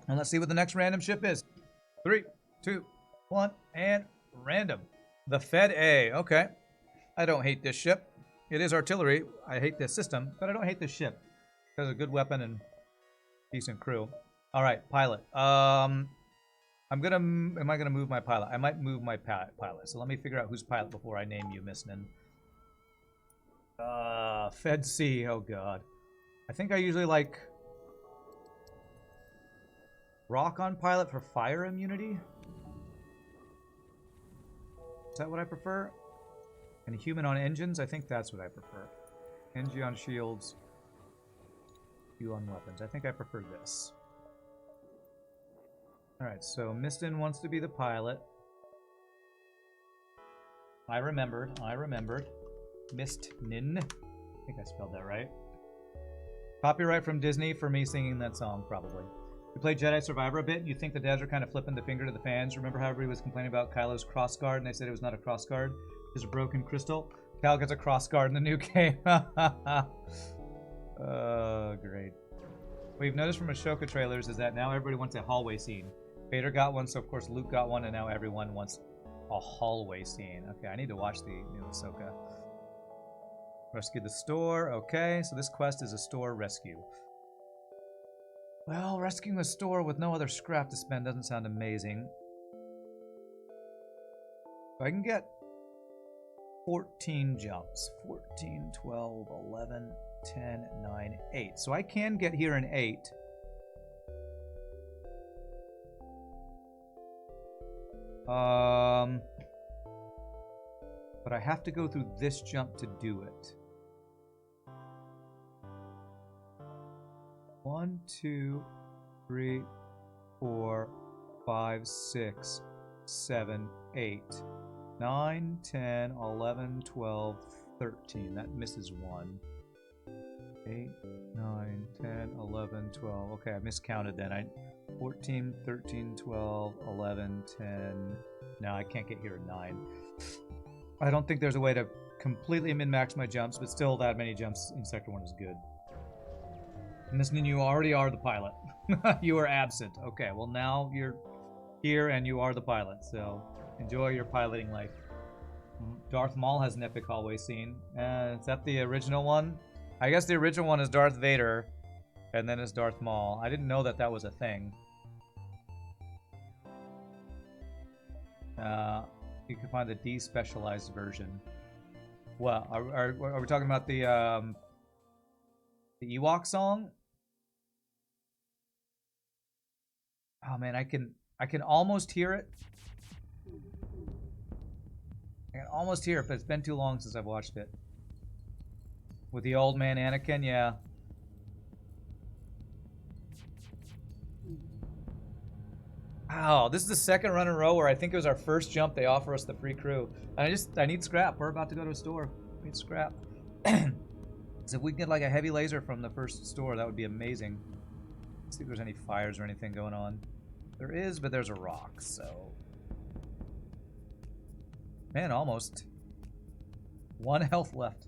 And let's see what the next random ship is. 3, 2, 1, and random. The Fed A. Okay. I don't hate this ship. It is artillery. I hate this system, but I don't hate this ship. It has a good weapon and decent crew. All right, pilot. Am I gonna move my pilot? I might move my pilot. So let me figure out who's pilot before I name you, Miss Nin. Fed C. Oh god. I think I usually like rock on pilot for fire immunity. Is that what I prefer? And human on engines? I think that's what I prefer. NG on shields. Q on weapons. I think I prefer this. Alright, so Mistin wants to be the pilot. I remembered. Mistnin. I think I spelled that right. Copyright from Disney for me singing that song, probably. We played Jedi Survivor a bit. You think the devs are kind of flipping the finger to the fans. Remember how everybody was complaining about Kylo's crossguard and they said it was not a crossguard? It's a broken crystal. Cal gets a crossguard in the new game. Oh, great. What we've noticed from Ashoka trailers is that now everybody wants a hallway scene. Vader got one, so of course Luke got one, and now everyone wants a hallway scene. Okay, I need to watch the new Ahsoka. Rescue the store. Okay, so this quest is a store rescue. Well, rescuing a store with no other scrap to spend doesn't sound amazing. So I can get 14 jumps. 14, 12, 11, 10, 9, 8. So I can get here in 8. But I have to go through this jump to do it. 1, 2, 3, 4, 5, 6, 7, 8, 9, 10, 11, 12, 13. That misses 1. 8, 9, 10, 11, 12. Okay, I miscounted then. 14, 13, 12, 11, 10. No, I can't get here at 9. I don't think there's a way to completely min-max my jumps, but still that many jumps in Sector 1 is good. And this means you already are the pilot. You are absent. Okay, well now you're here and you are the pilot, so enjoy your piloting life. Darth Maul has an epic hallway scene. Is that the original one? I guess the original one is Darth Vader, and then it's Darth Maul. I didn't know that that was a thing. You can find the despecialized version. Well, are we talking about the Ewok song? Oh man, I can almost hear it. I can almost hear it, but it's been too long since I've watched it. With the old man Anakin, yeah. Wow, this is the second run in a row where I think it was our first jump they offer us the free crew. And I need scrap. We're about to go to a store. I need scrap. So if we can get like a heavy laser from the first store, that would be amazing. Let's see if there's any fires or anything going on. There is, but there's a rock, so... Man, almost. 1 health left.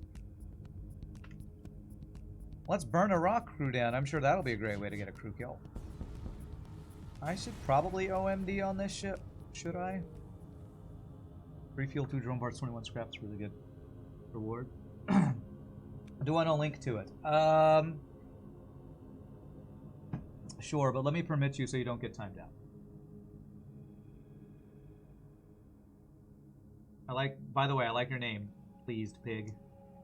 Let's burn a rock crew down. I'm sure that'll be a great way to get a crew kill. I should probably OMD on this ship. Should I? Free fuel, 2 drone parts, 21 scraps. Really good reward. Do I want to link to it? Sure, but let me permit you so you don't get timed out. By the way, I like your name. Pleased Pig.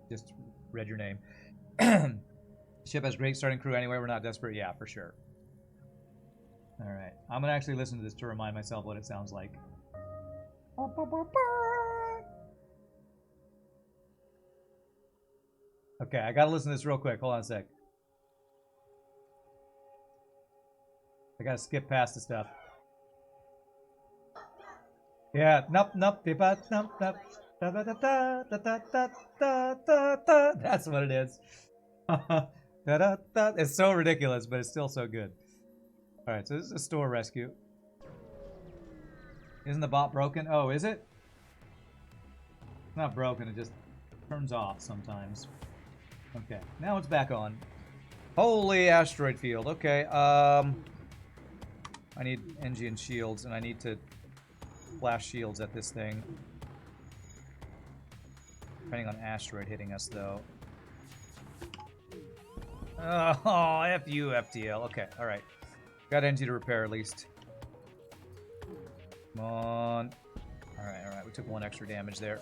Just read your name. Ship has great starting crew anyway. We're not desperate. Yeah, for sure. Alright. I'm going to actually listen to this to remind myself what it sounds like. Okay, I got to listen to this real quick. Hold on a sec. I got to skip past the stuff. Yeah, nup nup nup nup nup. Da, da, da, da, da, da, da, da, da. That's what it is. Da, da, da. It's so ridiculous, but it's still so good. Alright, so this is a store rescue. Isn't the bot broken? Oh, is it? It's not broken, it just turns off sometimes. Okay, now it's back on. Holy asteroid field. Okay, I need NG and shields, and I need to flash shields at this thing. Depending on asteroid hitting us, though. Oh, F you, FTL. Okay, alright. Got NG to repair at least. Come on. Alright. We took 1 extra damage there.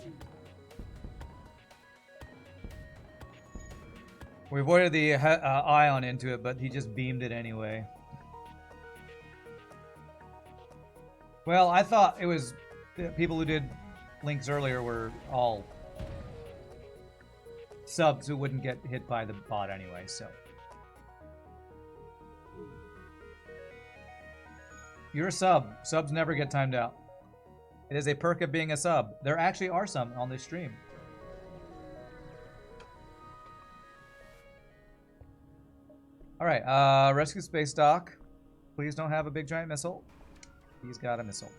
We avoided the ion into it, but he just beamed it anyway. Well, I thought it was... The people who did links earlier were all subs who wouldn't get hit by the bot anyway, so... You're a sub. Subs never get timed out. It is a perk of being a sub. There actually are some on this stream. Alright, rescue space dock. Please don't have a big giant missile. He's got a missile.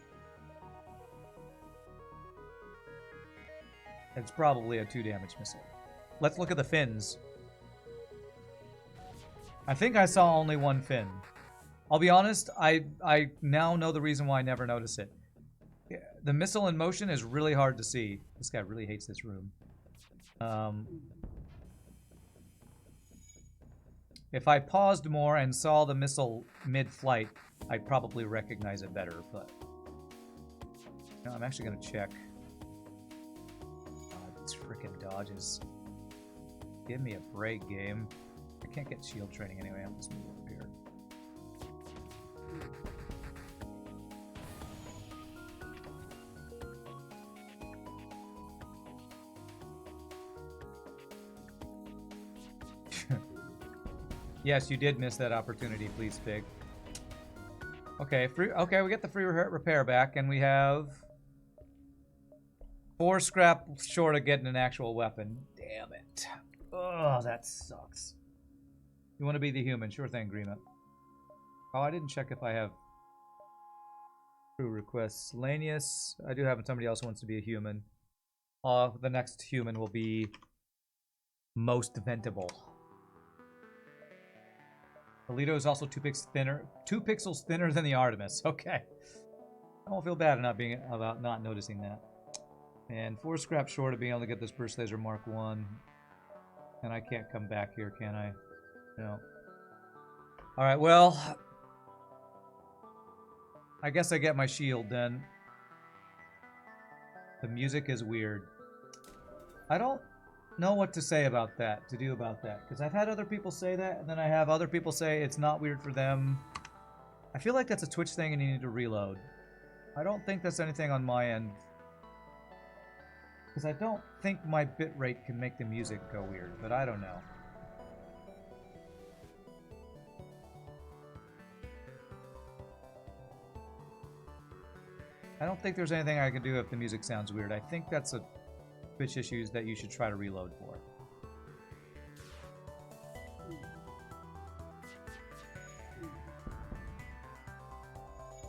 It's probably a 2 damage missile. Let's look at the fins. I think I saw only 1 fin. I'll be honest, I now know the reason why I never notice it. Yeah, the missile in motion is really hard to see. This guy really hates this room. If I paused more and saw the missile mid-flight, I'd probably recognize it better, but... No, I'm actually going to check. These frickin' dodges. Give me a break, game. I can't get shield training anyway. I'll just move over here. Yes, you did miss that opportunity, please, Fig. Okay, okay, we get the free repair back, and we have 4 scrap short of getting an actual weapon. Damn it. Oh, that sucks. You want to be the human? Sure thing, Grima. Oh, I didn't check if I have crew requests. Lanius, I do have somebody else who wants to be a human. The next human will be most ventable. Alito is also 2 pixels thinner than the Artemis. Okay. I don't feel bad about not noticing that. And 4 scrap short of being able to get this burst laser Mark 1. And I can't come back here, can I? No. Alright, well... I guess I get my shield then. The music is weird. I don't know what to say about that, to do about that. Because I've had other people say that, and then I have other people say it's not weird for them. I feel like that's a Twitch thing and you need to reload. I don't think that's anything on my end. Because I don't think my bitrate can make the music go weird, but I don't know. I don't think there's anything I can do if the music sounds weird. I think that's a Twitch issues that you should try to reload for.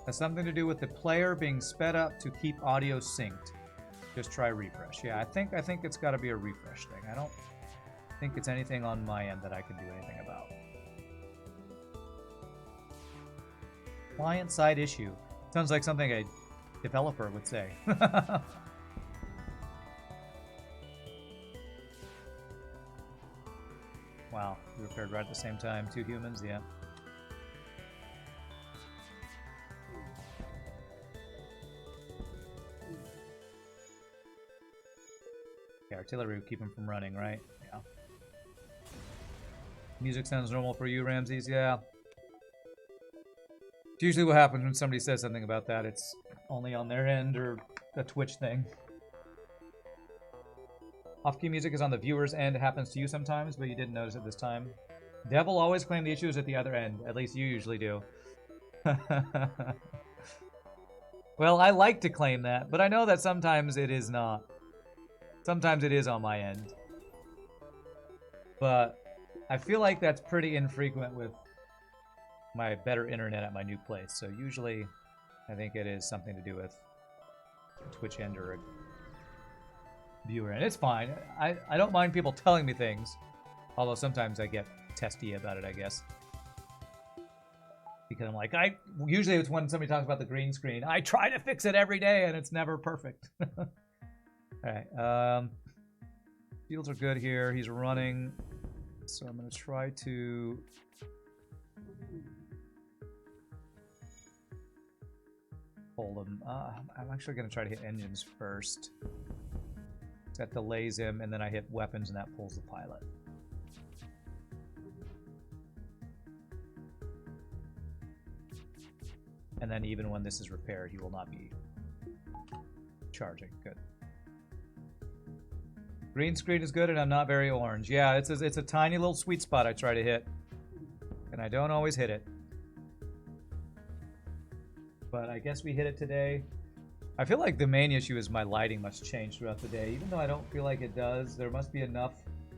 Has something to do with the player being sped up to keep audio synced. Just try refresh. Yeah, I think it's got to be a refresh thing. I don't think it's anything on my end that I can do anything about. Client-side issue. Sounds like something a developer would say. Wow, we repaired right at the same time. 2 humans, yeah. Yeah, artillery would keep him from running, right? Yeah. Music sounds normal for you, Ramses? Yeah. It's usually what happens when somebody says something about that. It's only on their end or a Twitch thing. Off-key music is on the viewer's end. It happens to you sometimes, but you didn't notice it this time. Devil always claim the issue is at the other end. At least you usually do. Well, I like to claim that, but I know that sometimes it is not. Sometimes it is on my end. But I feel like that's pretty infrequent with my better internet at my new place. So usually I think it is something to do with a Twitch end or a viewer end. It's fine. I don't mind people telling me things. Although sometimes I get testy about it, I guess. Because I'm like, usually it's when somebody talks about the green screen. I try to fix it every day, and it's never perfect. All right. Fields are good here. He's running. So I'm going to try to... hold him. I'm actually going to try to hit engines first. That delays him, and then I hit weapons, and that pulls the pilot. And then even when this is repaired, he will not be charging. Good. Green screen is good, and I'm not very orange. Yeah, it's a tiny little sweet spot I try to hit. And I don't always hit it. But I guess we hit it today. I feel like the main issue is my lighting must change throughout the day. Even though I don't feel like it does, there must be enough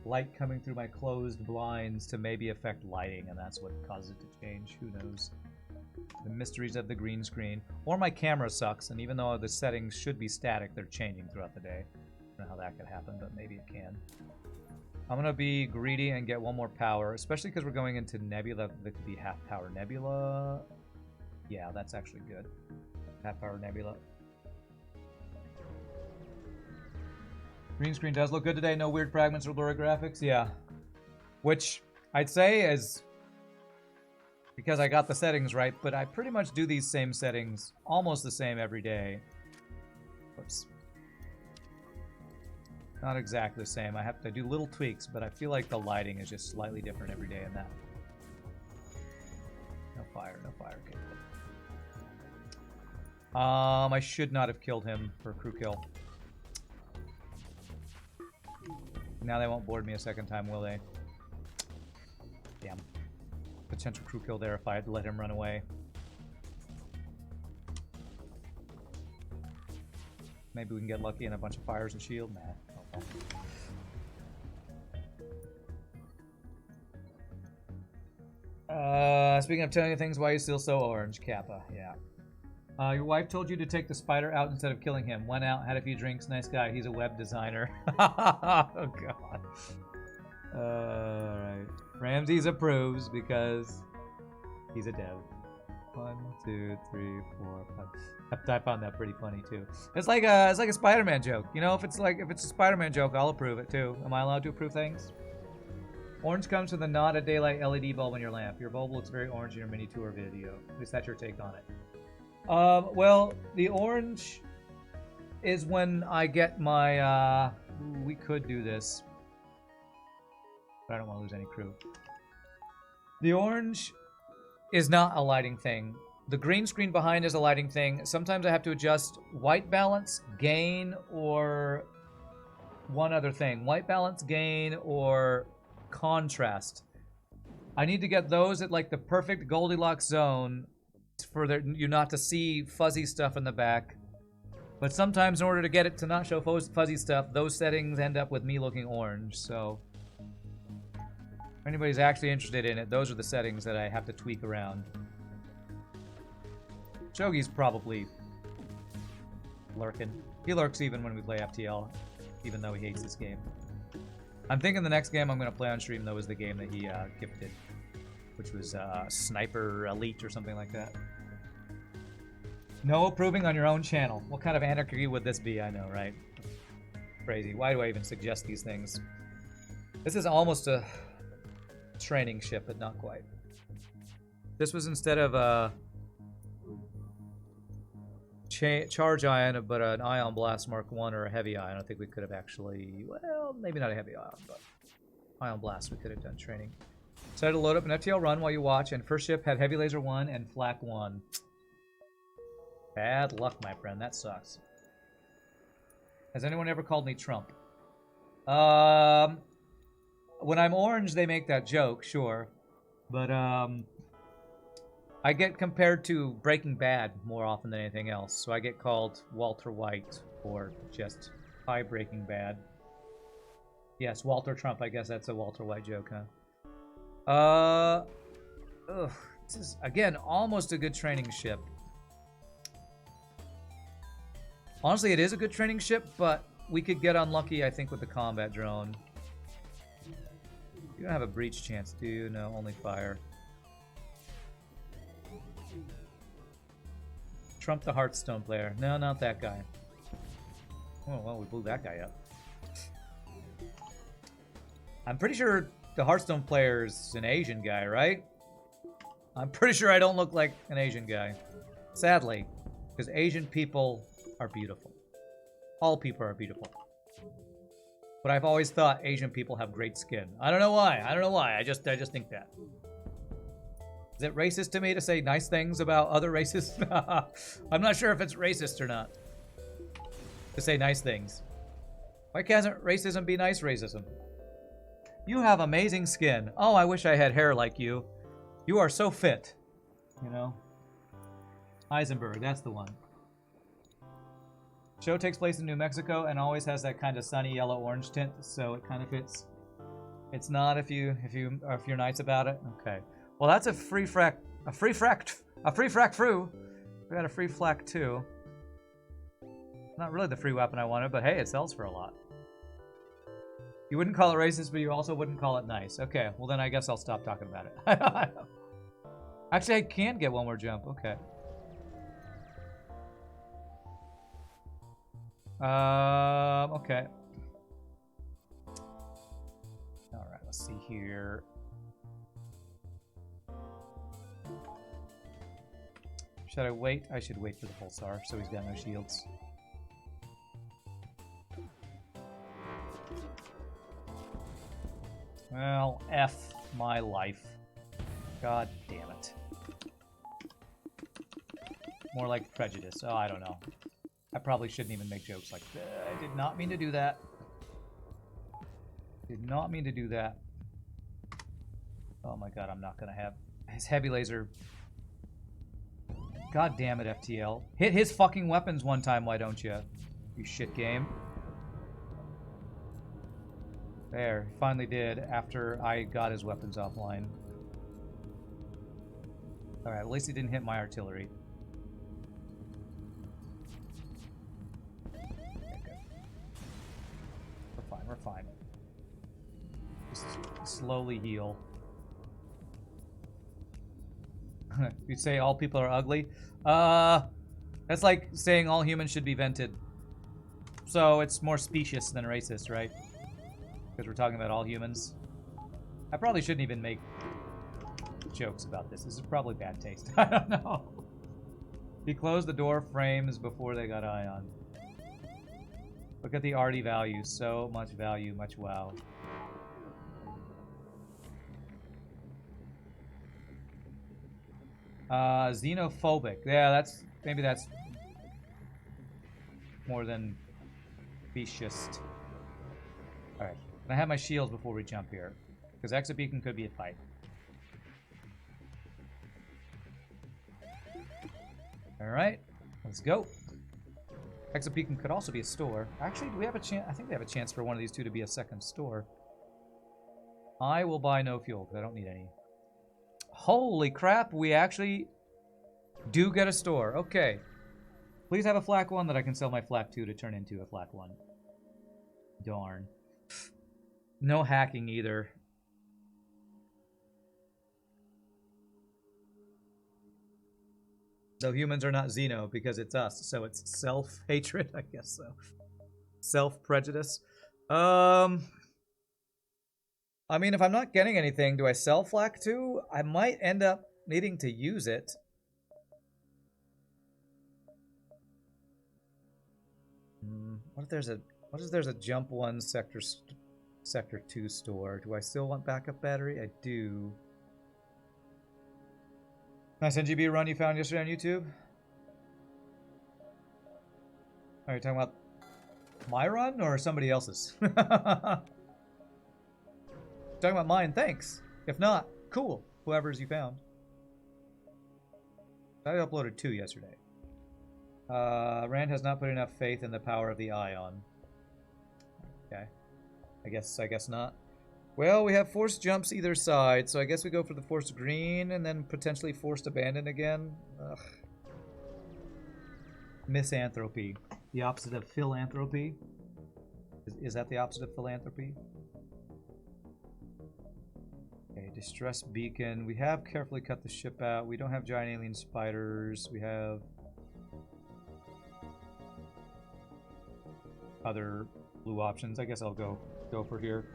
light coming through my closed blinds to maybe affect lighting, and that's what causes it to change. Who knows? The mysteries of the green screen. Or my camera sucks, and even though the settings should be static, they're changing throughout the day. I don't know how that could happen, but maybe it can. I'm going to be greedy and get one more power, especially because we're going into Nebula. That could be half-power Nebula. Yeah, that's actually good. Half-power Nebula. Green screen does look good today. No weird fragments or blurry graphics. Yeah. Which I'd say is because I got the settings right, but I pretty much do these same settings almost the same every day. Whoops. Not exactly the same. I have to do little tweaks, but I feel like the lighting is just slightly different every day in that. No fire, no fire. Okay. I should not have killed him for a crew kill. Now they won't board me a second time, will they? Damn. Potential crew kill there if I had let him run away. Maybe we can get lucky and a bunch of fires and shield. Nah. Speaking of telling you things, why are you still so orange, Kappa? Yeah. Your wife told you to take the spider out instead of killing him. Went out, had a few drinks. Nice guy. He's a web designer. Oh, God. Alright. Ramses approves because he's a dev. 1, 2, 3, 4, 5. I found that pretty funny too. It's like a Spider-Man joke. You know, if it's a Spider-Man joke, I'll approve it too. Am I allowed to approve things? Orange comes with a not a daylight LED bulb in your lamp. Your bulb looks very orange in your mini tour video. At least that's your take on it. Well, the orange is when I get my, we could do this. But I don't want to lose any crew. The orange is not a lighting thing. The green screen behind is a lighting thing. Sometimes I have to adjust white balance, gain, or one other thing. White balance, gain, or contrast. I need to get those at like the perfect Goldilocks zone for you not to see fuzzy stuff in the back. But sometimes in order to get it to not show fuzzy stuff, those settings end up with me looking orange. So if anybody's actually interested in it, those are the settings that I have to tweak around. Shogi's probably lurking. He lurks even when we play FTL, even though he hates this game. I'm thinking the next game I'm going to play on stream, though, is the game that he gifted, which was Sniper Elite or something like that. No approving on your own channel. What kind of anarchy would this be? I know, right? Crazy. Why do I even suggest these things? This is almost a training ship, but not quite. This was instead of a charge ion, but an ion blast Mark 1 or a heavy ion. I think we could have actually, well, maybe not a heavy ion, but ion blast we could have done training. Decided to load up an FTL run while you watch, and first ship had heavy laser 1 and flak 1. Bad luck, my friend. That sucks. Has anyone ever called me Trump? When I'm orange, they make that joke, sure. But, I get compared to Breaking Bad more often than anything else. So I get called Walter White or just Hi Breaking Bad. Yes, Walter Trump. I guess that's a Walter White joke, huh? This is, again, almost a good training ship. Honestly, it is a good training ship, but we could get unlucky, I think, with the combat drone. You don't have a breach chance, do you? No, only fire. Trump the Hearthstone player. No, not that guy. Oh, well, we blew that guy up. I'm pretty sure the Hearthstone player is an Asian guy, right? I'm pretty sure I don't look like an Asian guy. Sadly, because Asian people are beautiful. All people are beautiful. But I've always thought Asian people have great skin. I don't know why. I don't know why. I just think that. Is it racist to me to say nice things about other races? I'm not sure if it's racist or not. To say nice things. Why can't racism be nice racism? You have amazing skin. Oh, I wish I had hair like you. You are so fit. You know? Heisenberg, that's the one. Show takes place in New Mexico and always has that kind of sunny yellow-orange tint, so it kind of fits. It's not if you're nice about it. Okay. Well, that's a free frac fru. We got a free flak too. Not really the free weapon I wanted, but hey, it sells for a lot. You wouldn't call it racist, but you also wouldn't call it nice. Okay, well then I guess I'll stop talking about it. Actually, I can get one more jump. Okay. Okay. All right, let's see here. Should I wait? I should wait for the pulsar, so he's got no shields. Well, F my life. God damn it. More like prejudice. Oh, I don't know. I probably shouldn't even make jokes like that. I did not mean to do that. Did not mean to do that. Oh my god, I'm not gonna have his heavy laser. God damn it, FTL. Hit his fucking weapons one time, why don't you? You shit game. There, he finally did after I got his weapons offline. Alright, at least he didn't hit my artillery. Okay, good. We're fine, we're fine. Just slowly heal. You say all people are ugly? That's like saying all humans should be vented. So it's more specious than racist, right? Because we're talking about all humans. I probably shouldn't even make jokes about this. This is probably bad taste. I don't know. He closed the door frames before they got ion. Look at the arty value. So much value, much wow. Xenophobic. Yeah, maybe that's more than specious. Alright. Can I have my shields before we jump here? Because exit beacon could be a fight. Alright. Let's go. Exit beacon could also be a store. Actually, do we have a chance? I think we have a chance for one of these two to be a second store. I will buy no fuel because I don't need any. Holy crap, we actually do get a store. Okay. Please have a flak 1 that I can sell my flak 2 to turn into a flak 1. Darn. No hacking either. Though humans are not Xeno because it's us, so it's self-hatred, I guess so. Self-prejudice. I mean, if I'm not getting anything, do I sell flak 2? I might end up needing to use it. What if there's a jump 1 sector 2 store? Do I still want backup battery? I do. Nice NGB run you found yesterday on YouTube. Are you talking about my run or somebody else's? Talking about mine, thanks. If not, cool. Whoever's you found. I uploaded 2 yesterday. Rand has not put enough faith in the power of the ion. Okay. I guess not. Well, we have forced jumps either side, so I guess we go for the forced green and then potentially forced abandon again. Ugh. Misanthropy. The opposite of philanthropy. Is that the opposite of philanthropy? Okay, distress beacon. We have carefully cut the ship out. We don't have giant alien spiders. We have other blue options. I guess I'll go for here.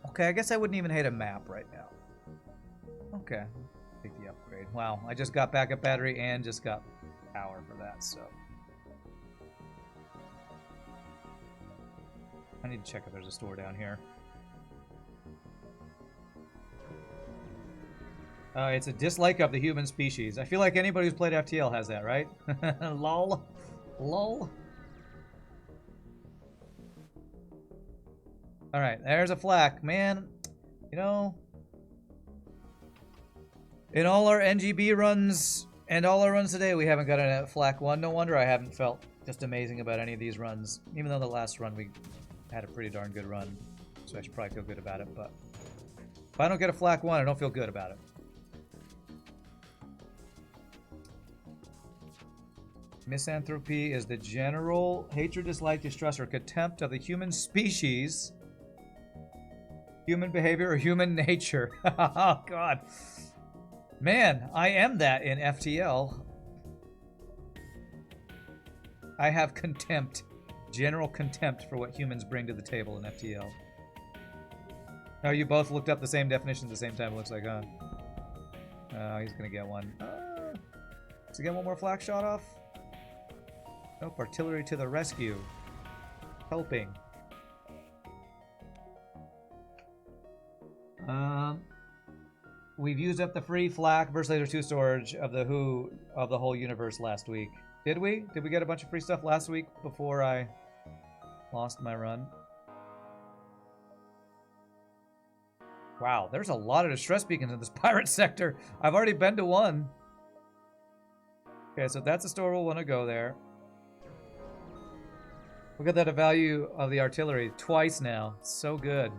Okay, I guess I wouldn't even hate a map right now. Okay, take the upgrade. Wow, I just got backup battery and just got power for that, so. I need to check if there's a store down here. It's a dislike of the human species. I feel like anybody who's played FTL has that, right? Lol. Lol. Alright, there's a flak. Man, you know, in all our NGB runs and all our runs today, we haven't got a flak 1. No wonder I haven't felt just amazing about any of these runs. Even though the last run we had a pretty darn good run. So I should probably feel good about it, but if I don't get a flak 1, I don't feel good about it. Misanthropy is the general hatred, dislike, distrust, or contempt of the human species, human behavior, or human nature. Oh, God. Man, I am that in FTL. I have contempt. General contempt for what humans bring to the table in FTL. Oh, you both looked up the same definition at the same time, it looks like, huh? Oh, he's gonna get one. Does he get one more flak shot off? Nope, artillery to the rescue. Helping. We've used up the free flak versus laser 2 storage of the whole universe last week. Did we? Did we get a bunch of free stuff last week before I lost my run? Wow, there's a lot of distress beacons in this pirate sector. I've already been to one. Okay, so that's a store we'll want to go there. Look at that value of the artillery twice now. So good.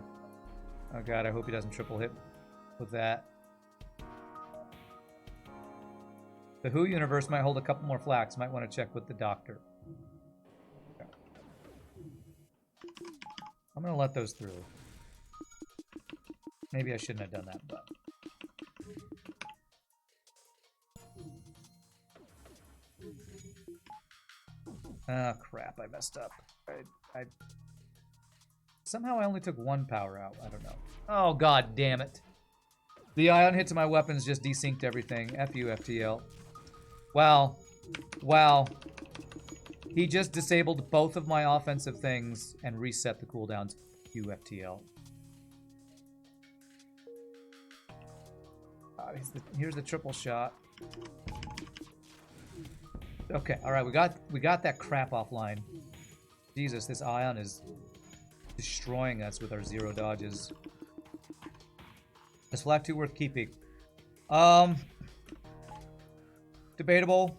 Oh god, I hope he doesn't triple hit with that. The Who universe might hold a couple more flaks. Might want to check with the doctor. Okay. I'm going to let those through. Maybe I shouldn't have done that, but... Ah, crap, I messed up. Somehow I only took one power out. I don't know. Oh, god damn it. The ion hit to my weapons just desynced everything. F you, FTL. Wow. Wow. He just disabled both of my offensive things and reset the cooldowns. You, FTL. Here's the triple shot. Okay, alright, we got that crap offline. Jesus, this ion is destroying us with our 0 dodges. Is flak 2 worth keeping? Debatable.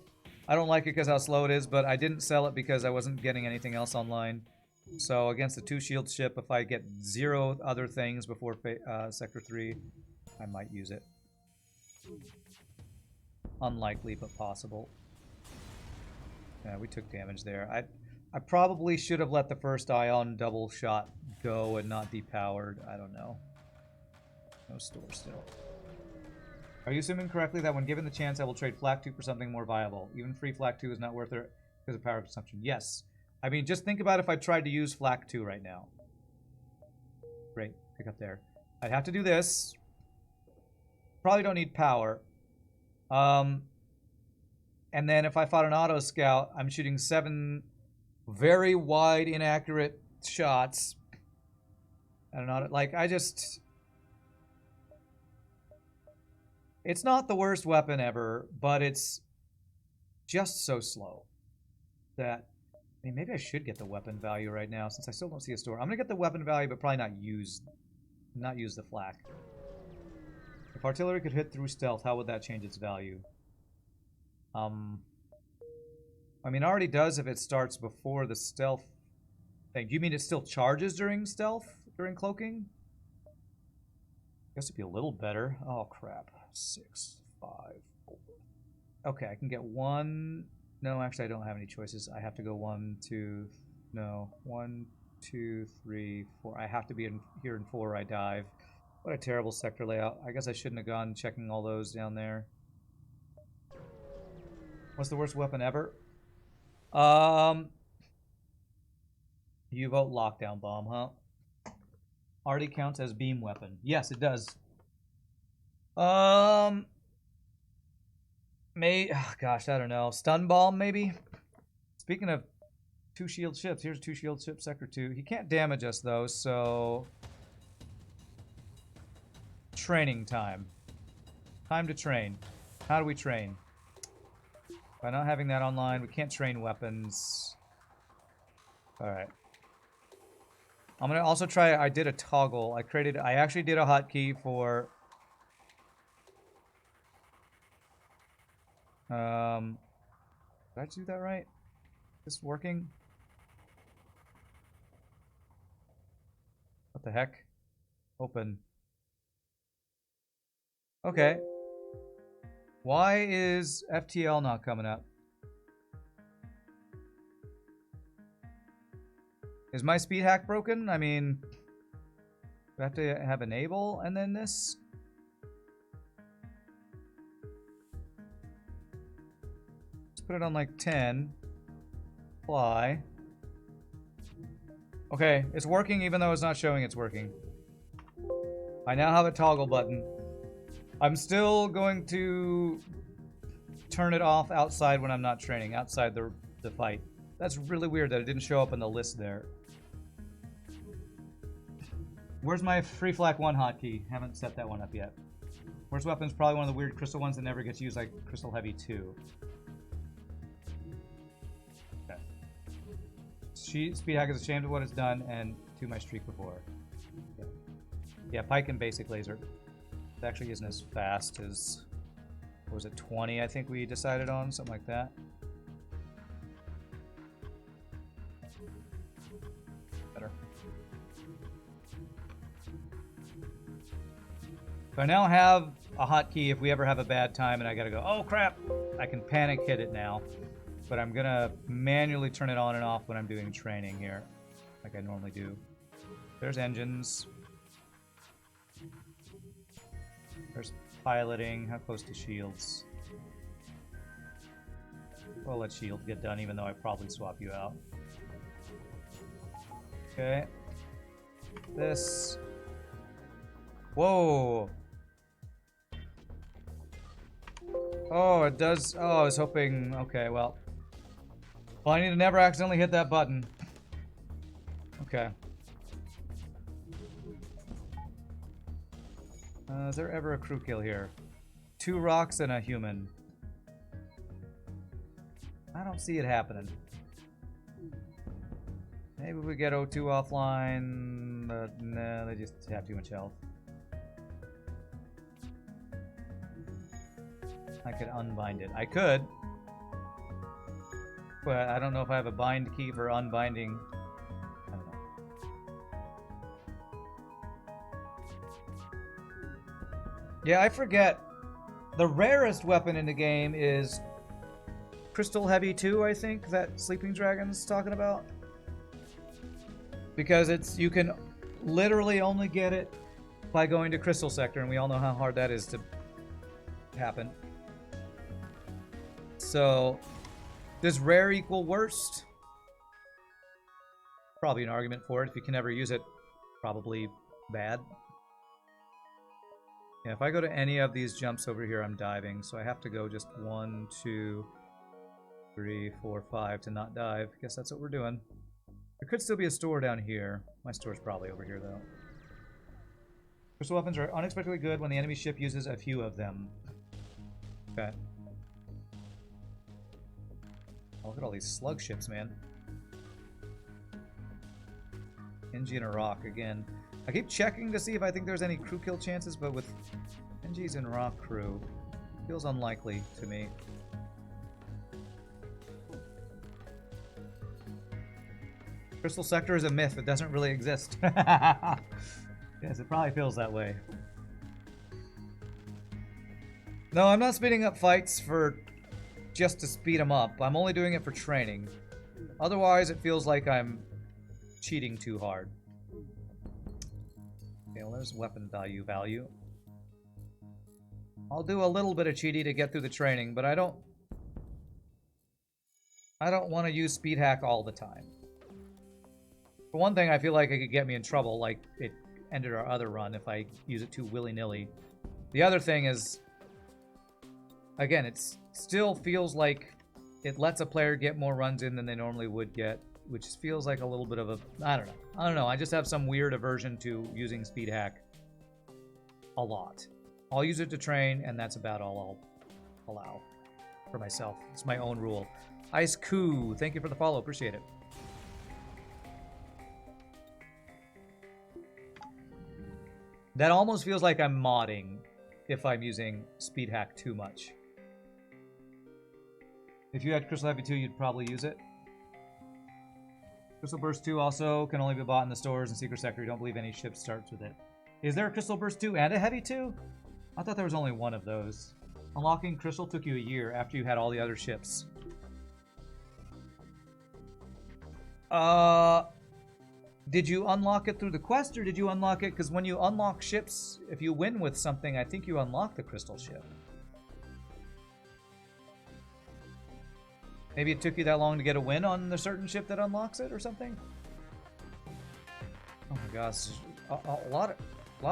I don't like it because how slow it is, but I didn't sell it because I wasn't getting anything else online. So against the 2 shield ship, if I get 0 other things before Sector 3, I might use it. Unlikely, but possible. Yeah, we took damage there. I probably should have let the first ion double shot go and not depowered. I don't know. No store still. Are you assuming correctly that when given the chance I will trade flak 2 for something more viable? Even free flak 2 is not worth it because of power consumption. Yes. I mean, just think about if I tried to use flak 2 right now. Great. Pick up there. I'd have to do this. Probably don't need power. And then if I fought an auto scout, I'm shooting 7 very wide, inaccurate shots. I don't know. Like, I just... It's not the worst weapon ever, but it's just so slow that... I mean, maybe I should get the weapon value right now, since I still don't see a store. I'm going to get the weapon value, but probably not use the flak. If artillery could hit through stealth, how would that change its value? I mean, it already does if it starts before the stealth thing. Do you mean it still charges during stealth? During cloaking? I guess it'd be a little better. Oh, crap. 6, 5, 4. Okay, I can get 1... No, actually, I don't have any choices. I have to go 1, 2... No. 1, 2, 3, 4. I have to be here in 4 or I dive. What a terrible sector layout. I guess I shouldn't have gone checking all those down there. What's the worst weapon ever? You vote lockdown bomb, huh? Already counts as beam weapon. Yes, it does. Gosh, I don't know. Stun bomb, maybe? Speaking of 2 shield ships, here's 2 shield ships, sector 2. He can't damage us, though, so... Training time. Time to train. How do we train? By not having that online, we can't train weapons. Alright. I'm gonna also try, I did a toggle. I actually did a hotkey for... did I do that right? Is this working? What the heck? Open. Okay. Why is FTL not coming up? Is my speed hack broken? I mean, do I have to have enable and then this? Let's put it on like 10. Apply. Okay, it's working even though it's not showing it's working. I now have a toggle button. I'm still going to turn it off outside when I'm not training, outside the fight. That's really weird that it didn't show up in the list there. Where's my free flak 1 hotkey? Haven't set that one up yet. Worst weapon's probably one of the weird crystal ones that never gets used, like Crystal Heavy 2. Okay. Speed hack is ashamed of what it's done and to my streak before. Yeah, pike and basic laser. It actually isn't as fast as, what was it, 20 I think we decided on, something like that. Better. So I now have a hotkey if we ever have a bad time and I gotta go, oh crap! I can panic hit it now. But I'm gonna manually turn it on and off when I'm doing training here, like I normally do. There's engines. There's piloting. How close to shields? We'll let shield get done, even though I probably swap you out. Okay. This. Whoa! Oh, it does. Oh, I was hoping. Okay, well. Well, I need to never accidentally hit that button. Okay. Is there ever a crew kill here? 2 rocks and a human. I don't see it happening. Maybe we get O2 offline, but nah, they just have too much health. I could unbind it. I could. But I don't know if I have a bind key for unbinding. I don't know. Yeah, I forget. The rarest weapon in the game is Crystal Heavy 2, I think, that Sleeping Dragon's talking about. Because you can literally only get it by going to Crystal Sector, and we all know how hard that is to happen. So, does rare equal worst? Probably an argument for it. If you can never use it, probably bad. Yeah, if I go to any of these jumps over here, I'm diving. So I have to go just 1, 2, 3, 4, 5 to not dive. Guess that's what we're doing. There could still be a store down here. My store's probably over here, though. Crystal weapons are unexpectedly good when the enemy ship uses a few of them. Okay. Oh, look at all these slug ships, man. NG and a rock again. I keep checking to see if I think there's any crew kill chances, but with NGs and rock crew, feels unlikely to me. Crystal Sector is a myth. It doesn't really exist. Yes, it probably feels that way. No, I'm not speeding up fights just to speed them up. I'm only doing it for training. Otherwise, it feels like I'm cheating too hard. Okay, well, there's weapon value. I'll do a little bit of cheating to get through the training, but I don't I don't want to use speed hack all the time. For one thing, I feel like it could get me in trouble, like it ended our other run if I use it too willy-nilly. The other thing is, again, it still feels like it lets a player get more runs in than they normally would get, which feels like a little bit of a... I don't know. I just have some weird aversion to using speed hack a lot. I'll use it to train, and that's about all I'll allow for myself. It's my own rule. Ice Coo, thank you for the follow. Appreciate it. That almost feels like I'm modding if I'm using speed hack too much. If you had Crystal Heavy 2, you'd probably use it. Crystal Burst 2 also can only be bought in the stores and Secret Sector. You don't believe any ship starts with it. Is there a Crystal Burst 2 and a Heavy 2? I thought there was only one of those. Unlocking Crystal took you a year after you had all the other ships. Did you unlock it through the quest, or did you unlock it? Because when you unlock ships, if you win with something, I think you unlock the Crystal ship. Maybe it took you that long to get a win on the certain ship that unlocks it or something? Oh my gosh. A lot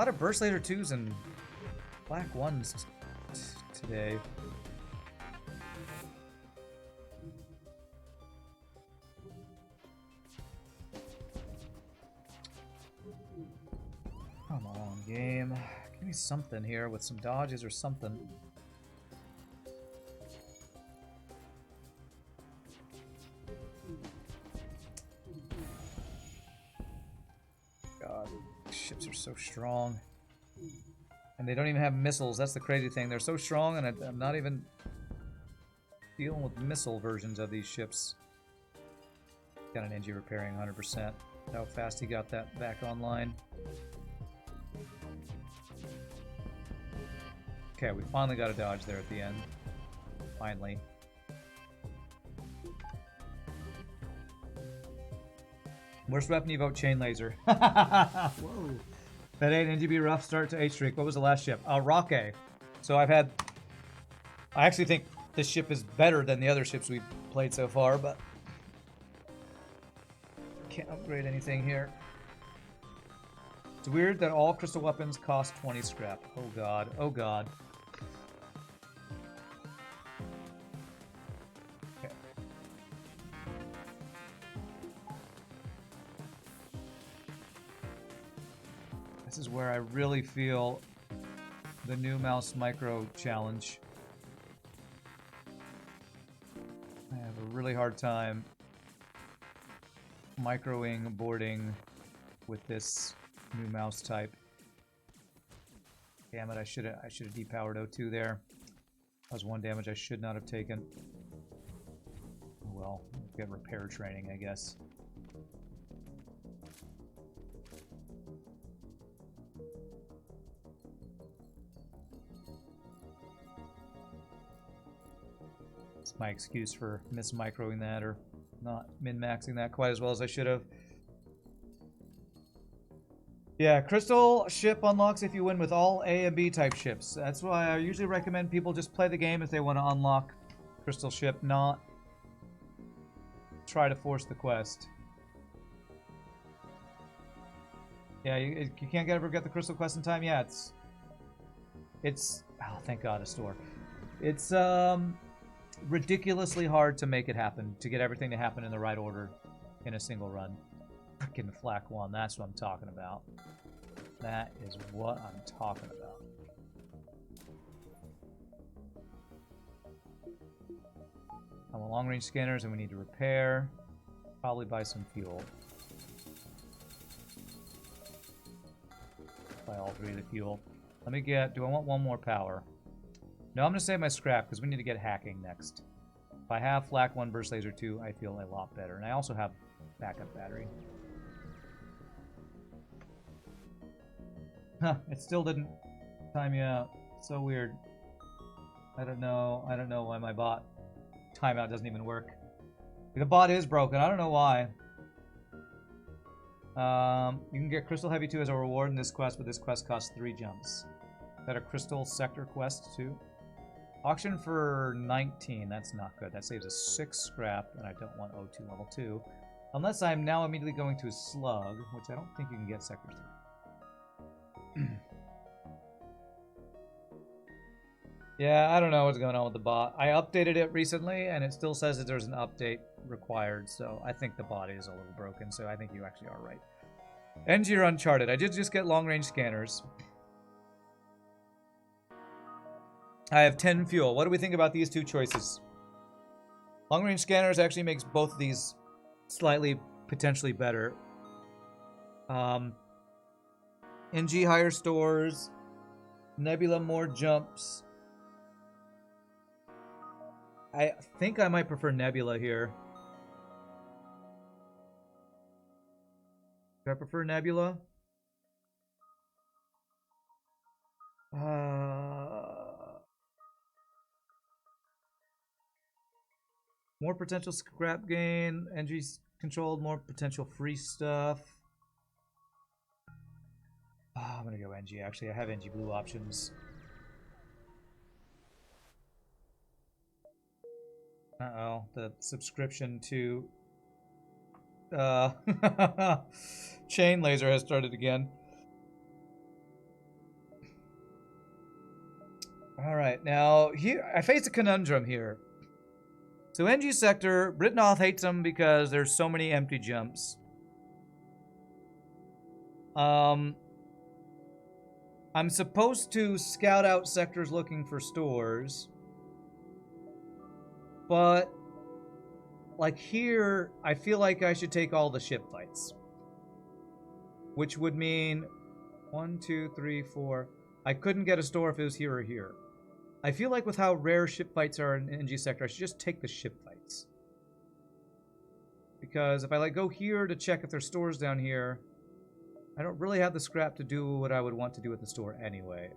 of Burst Laser 2s and Black 1s today. Come on, game. Give me something here with some dodges or something. God, ships are so strong. And they don't even have missiles. That's the crazy thing. They're so strong, and I'm not even dealing with missile versions of these ships. Got an NG repairing 100%. How fast he got that back online. Okay, we finally got a dodge there at the end. Finally. Worst weapon you vote, Chain Laser. Whoa. That 8 NGB rough start to H-Streak. What was the last ship? Roque. So I actually think this ship is better than the other ships we've played so far, but can't upgrade anything here. It's weird that all crystal weapons cost 20 scrap. Oh god. Oh god. Okay. This is where I really feel the new mouse micro challenge. I have a really hard time microing boarding with this new mouse type. Damn it, I should have depowered O2 there. That was one damage I should not have taken. Oh well, get repair training, I guess. It's my excuse for mis-microing that or not min-maxing that quite as well as I should have. Yeah, Crystal ship unlocks if you win with all A and B type ships. That's why I usually recommend people just play the game if they want to unlock Crystal ship, not try to force the quest. Yeah, you can't ever get the Crystal quest in time? Yeah, it's oh, thank God, a store. It's ridiculously hard to make it happen, to get everything to happen in the right order in a single run. Freaking Flak 1, that's what I'm talking about. That is what I'm talking about. I'm on long-range scanners and we need to repair. Probably buy some fuel. Buy all three of the fuel. Let me get... Do I want one more power? No, I'm going to save my scrap because we need to get hacking next. If I have Flak 1 Burst Laser 2, I feel a lot better. And I also have backup battery. Huh, it still didn't time me out. So weird. I don't know why my bot timeout doesn't even work. The bot is broken. I don't know why. You can get Crystal Heavy 2 as a reward in this quest, but this quest costs 3 jumps. Is that a Crystal Sector quest too? Auction for 19. That's not good. That saves us 6 scrap, and I don't want O2 level 2. Unless I'm now immediately going to a slug, which I don't think you can get Sector 3. Yeah, I don't know what's going on with the bot. I updated it recently, and it still says that there's an update required, so I think the bot is a little broken, so I think you actually are right. NG or Uncharted. I did just get long-range scanners. I have 10 fuel. What do we think about these two choices? Long-range scanners actually makes both of these slightly, potentially better. NG higher stores. Nebula more jumps. I think I might prefer Nebula here. Do I prefer Nebula? More potential scrap gain. NG's controlled. More potential free stuff. I'm gonna go NG. Actually, I have NG blue options. Uh-oh, the subscription to chain laser has started again. Alright, now here I face a conundrum here. So NG sector, Britnoth hates them because there's so many empty jumps. I'm supposed to scout out sectors looking for stores. But, like here, I feel like I should take all the ship fights. Which would mean 1, 2, 3, 4. I couldn't get a store if it was here or here. I feel like with how rare ship fights are in NG sector, I should just take the ship fights. Because if I like go here to check if there's stores down here, I don't really have the scrap to do what I would want to do at the store anyway.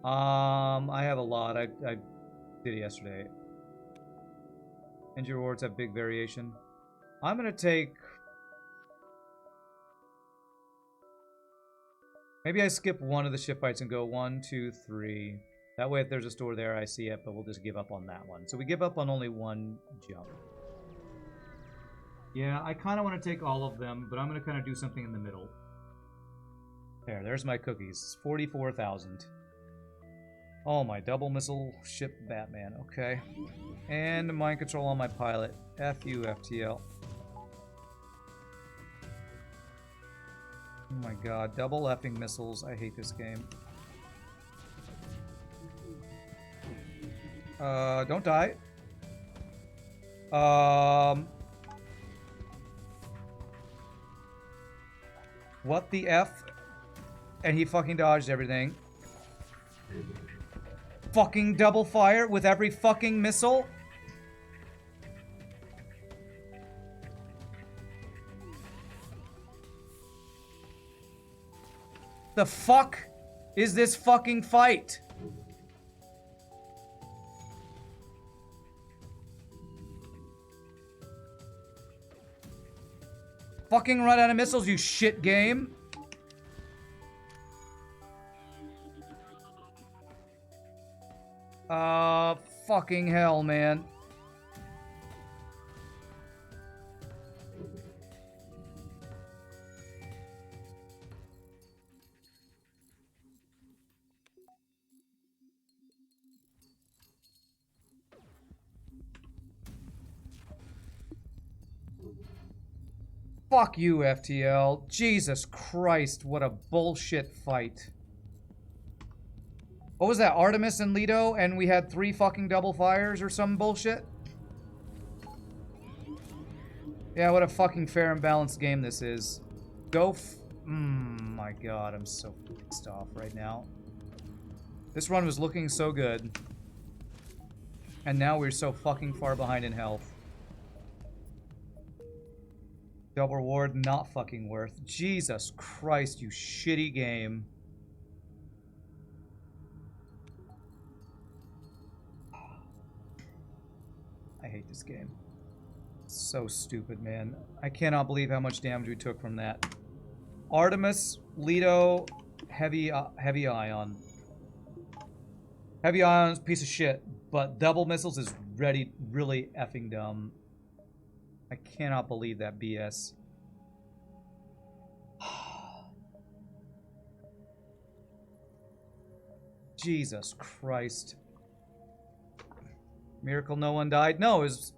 I have a lot. I did it yesterday. NG rewards have big variation. I'm gonna take... Maybe I skip one of the ship fights and go 1, 2, 3. That way if there's a store there, I see it, but we'll just give up on that one. So we give up on only one jump. Yeah, I kind of want to take all of them, but I'm going to kind of do something in the middle. There's my cookies. 44,000. Oh, my double missile ship Batman. Okay. And mind control on my pilot. F you, FTL. Oh my god, double effing missiles. I hate this game. Don't die. What the F? And he fucking dodged everything. Fucking double fire with every fucking missile. The fuck is this fucking fight? Fucking run out of missiles, you shit game. Fucking hell, man. Fuck you, FTL. Jesus Christ, what a bullshit fight. What was that, Artemis and Leto, and we had 3 fucking double fires or some bullshit? Yeah, what a fucking fair and balanced game this is. Go my god, I'm so pissed off right now. This run was looking so good. And now we're so fucking far behind in health. Double reward, not fucking worth. Jesus Christ, you shitty game. I hate this game. It's so stupid, man. I cannot believe how much damage we took from that. Artemis, Leto, heavy ion. Heavy ions, piece of shit. But double missiles is really effing dumb. I cannot believe that BS. Jesus Christ. Miracle no one died? No, it was...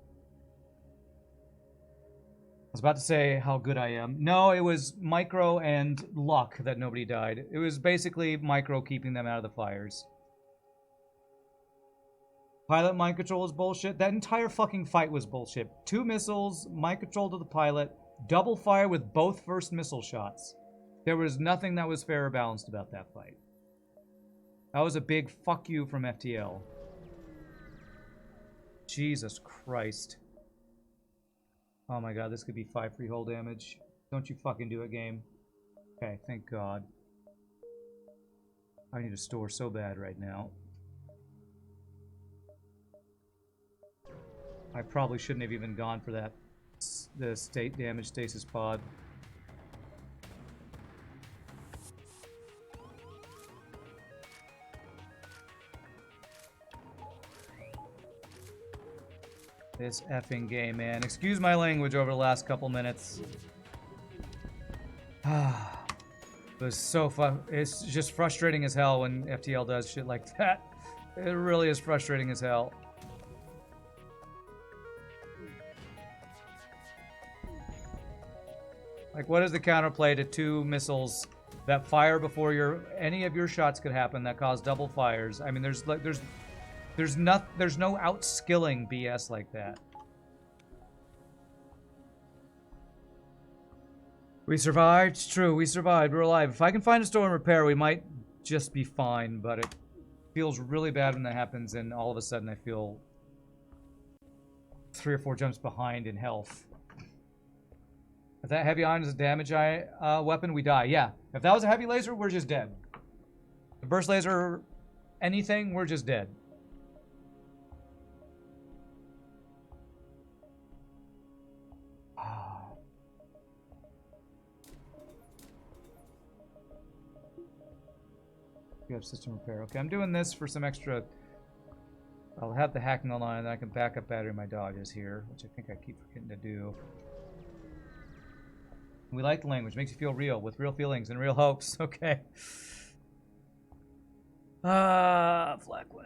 I was about to say how good I am. No, it was Micro and luck that nobody died. It was basically Micro keeping them out of the fires. Pilot mind control is bullshit. That entire fucking fight was bullshit. 2 missiles, mind control to the pilot, double fire with both first missile shots. There was nothing that was fair or balanced about that fight. That was a big fuck you from FTL. Jesus Christ. Oh my god, this could be 5 free hull damage. Don't you fucking do it, game. Okay, thank god. I need to store so bad right now. I probably shouldn't have even gone for that. The state damage stasis pod. This effing game, man. Excuse my language over the last couple minutes. It was so fun. It's just frustrating as hell when FTL does shit like that. It really is frustrating as hell. Like, what is the counterplay to 2 missiles that fire before any of your shots could happen that cause double fires? I mean, there's no outskilling BS like that. We survived. It's true. We survived. We're alive. If I can find a store and repair, we might just be fine. But it feels really bad when that happens, and all of a sudden I feel 3 or 4 jumps behind in health. If that heavy ion is a damage weapon, we die. Yeah. If that was a heavy laser, we're just dead. The burst laser, anything, we're just dead. You have system repair. Okay, I'm doing this for some extra... I'll have the hacking online, and then I can back up battery my dodges here, which I think I keep forgetting to do. We like the language. Makes you feel real, with real feelings and real hopes. Okay. Flak 1.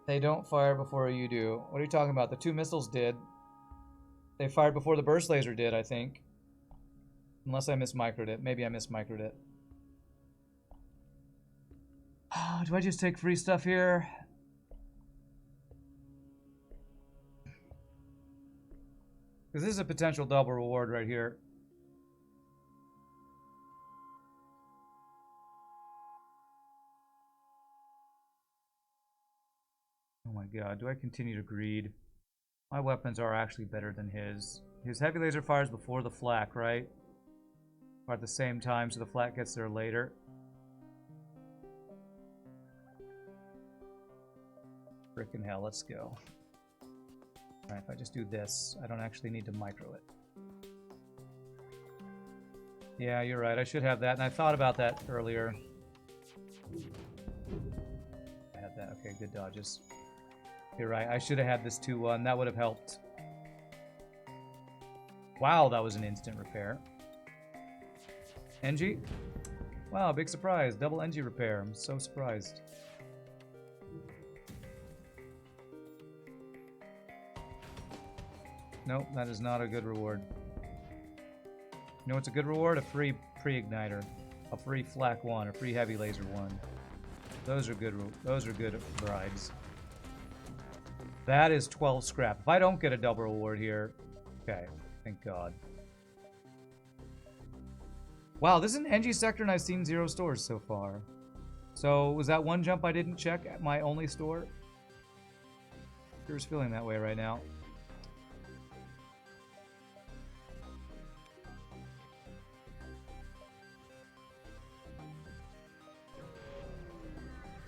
They don't fire before you do. What are you talking about? The 2 missiles did. They fired before the burst laser did, I think. Unless I mismicroed it. Maybe I mismicroed it. Do I just take free stuff here? Because this is a potential double reward right here. Oh my god, do I continue to greed? My weapons are actually better than his. His heavy laser fires before the flak, right? Or at the same time, so the flak gets there later. Frickin' hell, let's go. Alright, if I just do this, I don't actually need to micro it. Yeah, you're right, I should have that, and I thought about that earlier. I had that, okay, good dodges. You're right, I should have had this 2-1, that would have helped. Wow, that was an instant repair. NG? Wow, big surprise, double NG repair, I'm so surprised. Nope, that is not a good reward. You know what's a good reward? A free pre-igniter, a free flak 1, a free heavy laser 1. Those are good bribes. That is 12 scrap. If I don't get a double reward here, okay, thank God. Wow, this is an NG sector and I've seen 0 stores so far. So was that one jump I didn't check at my only store? Sure feeling that way right now.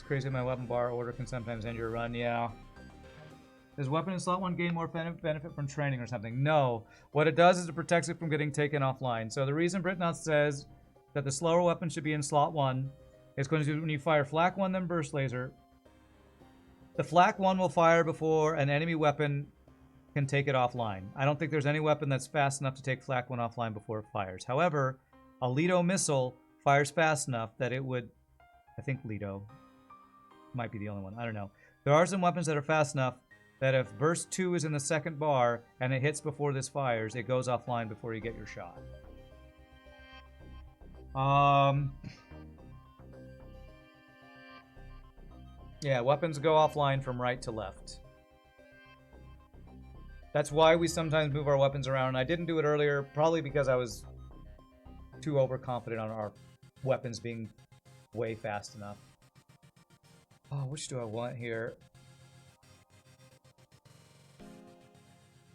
Crazy, my weapon bar order can sometimes end your run. Yeah. Does weapon in slot 1 gain more benefit from training or something? No. What it does is it protects it from getting taken offline. So the reason Britnoth says that the slower weapon should be in slot 1. It's going to do when you fire flak 1, then burst laser. The flak 1 will fire before an enemy weapon can take it offline. I don't think there's any weapon that's fast enough to take flak 1 offline before it fires. However, a Leto missile fires fast enough that it would... I think Leto might be the only one. I don't know. There are some weapons that are fast enough that if burst 2 is in the second bar and it hits before this fires, it goes offline before you get your shot. Yeah, weapons go offline from right to left. That's why we sometimes move our weapons around. I didn't do it earlier, probably because I was too overconfident on our weapons being way fast enough. Oh, which do I want here?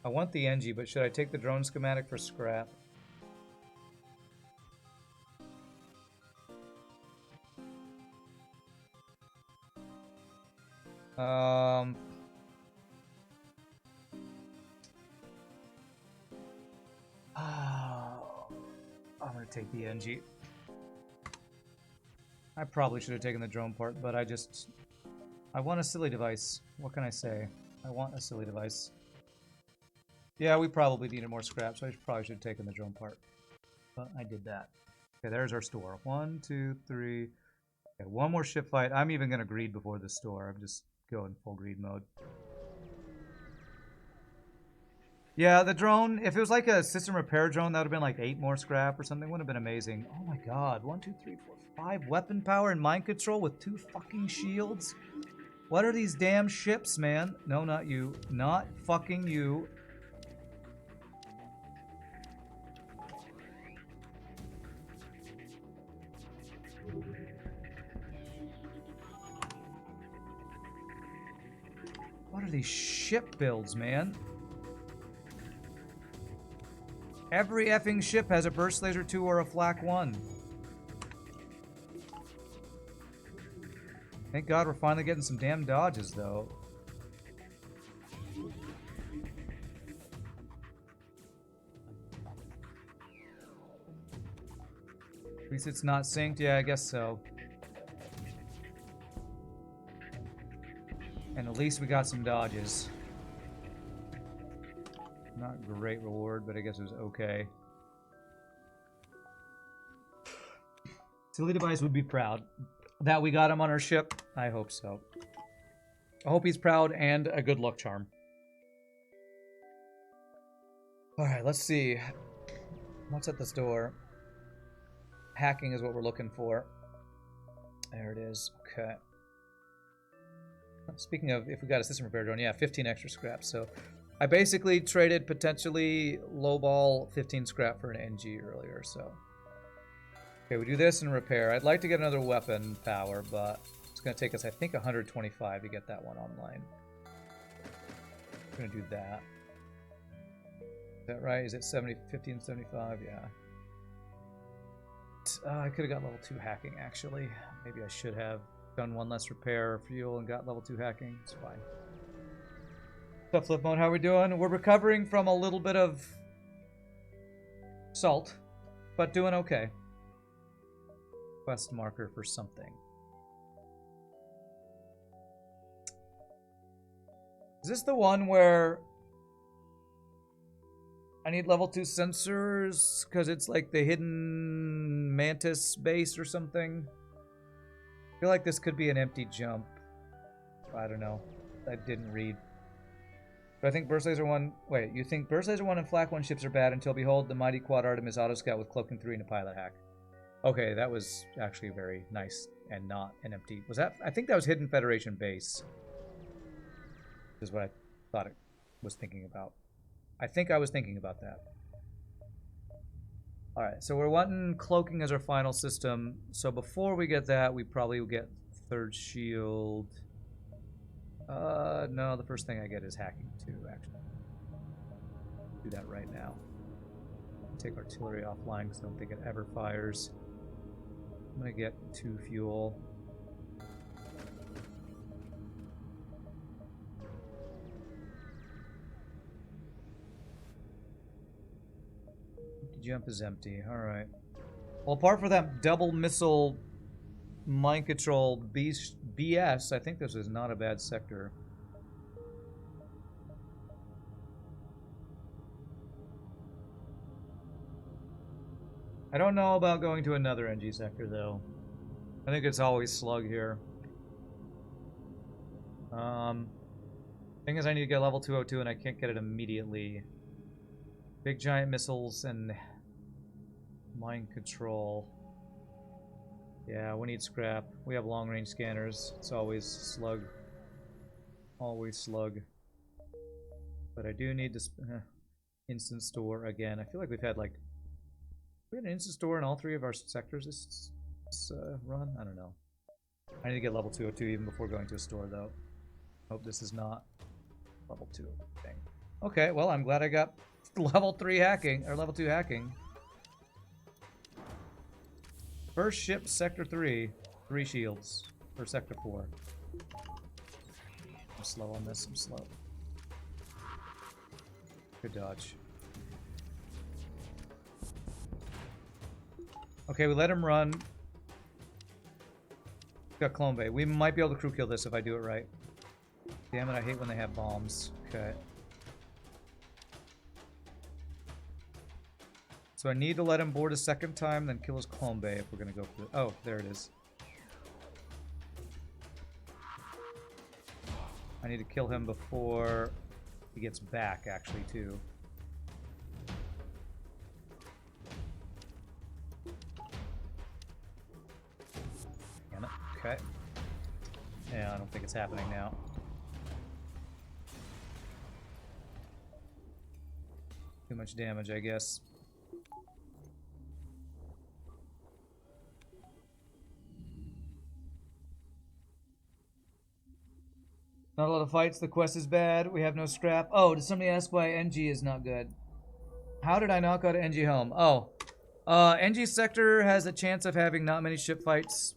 I want the NG, but should I take the drone schematic for scrap? I'm gonna take the NG. I probably should have taken the drone part, but I want a silly device. What can I say? I want a silly device. Yeah, we probably needed more scrap, so I probably should have taken the drone part. But I did that. Okay, there's our store. 1, 2, 3. Okay, one more ship fight. I'm even gonna greed before the store. I'm just going full greed mode. Yeah, the drone, if it was like a system repair drone, that would have been like 8 more scrap or something. Would have been amazing. Oh my god. 1, 2, 3, 4, 5 weapon power and mind control with 2 fucking shields? What are these damn ships, man? No, not you. Not fucking you. What are these ship builds, man? Every effing ship has a burst laser 2 or a flak 1. Thank God we're finally getting some damn dodges, though. At least it's not synced. Yeah, I guess so. And at least we got some dodges. Not great reward, but I guess it was okay. Silly Device would be proud that we got him on our ship. I hope so. I hope he's proud and a good luck charm. Alright, let's see. What's at this door? Hacking is what we're looking for. There it is. Okay. Speaking of, if we got a system repair drone, yeah, 15 extra scraps. So I basically traded potentially lowball 15 scrap for an NG earlier, so. Okay, we do this and repair. I'd like to get another weapon power, but it's going to take us, I think, 125 to get that one online. I'm going to do that. Is that right? Is it 15, 75? Yeah. I could have got level 2 hacking, actually. Maybe I should have done 1 less repair fuel and got level 2 hacking. It's fine. What's up, Flip Mode? How are we doing? We're recovering from a little bit of salt, but doing okay. Quest marker for something. Is this the one where I need level 2 sensors because it's like the hidden mantis base or something? I feel like this could be an empty jump. I don't know. I didn't read. But I think Burst Laser 1... Wait, you think Burst Laser 1 and Flak 1 ships are bad until behold the mighty Quad Artemis Auto Scout with Cloaking 3 and a pilot hack. Okay, that was actually very nice and not an empty... Was that... I think that was Hidden Federation base. Is what I thought it was thinking about. I think I was thinking about that. Alright, so we're wanting Cloaking as our final system. So before we get that, we probably will get third shield. No, the first thing I get is hacking too, actually. Do that right now. Take artillery offline because I don't think it ever fires. I'm gonna get 2 fuel. Empty jump is empty, alright. Well, apart from that double missile mind control BS, I think this is not a bad sector. I don't know about going to another NG sector, though. I think it's always slug here. Thing is, I need to get level 202, and I can't get it immediately. Big giant missiles and mind control. Yeah, we need scrap. We have long-range scanners. It's always slug. Always slug. But I do need to instant store again. I feel like we've had like... We had an instant store in all three of our sectors this run? I don't know. I need to get level 202 even before going to a store, though. Hope this is not level 2 thing. Okay, well, I'm glad I got level 3 hacking, or level 2 hacking. First ship, Sector 3. 3 shields. For Sector 4. I'm slow on this, I'm slow. Good dodge. Okay, we let him run. Got Clone Bay. We might be able to crew kill this if I do it right. Damn it, I hate when they have bombs. Okay. So I need to let him board a second time, then kill his Clone Bay if we're gonna go for it. Oh, there it is. I need to kill him before he gets back, actually, too. Damn it. Okay. Yeah, I don't think it's happening now. Too much damage, I guess. Not a lot of fights. The quest is bad. We have no scrap. Oh, did somebody ask why NG is not good? How did I not go to NG home? Oh. NG sector has a chance of having not many ship fights.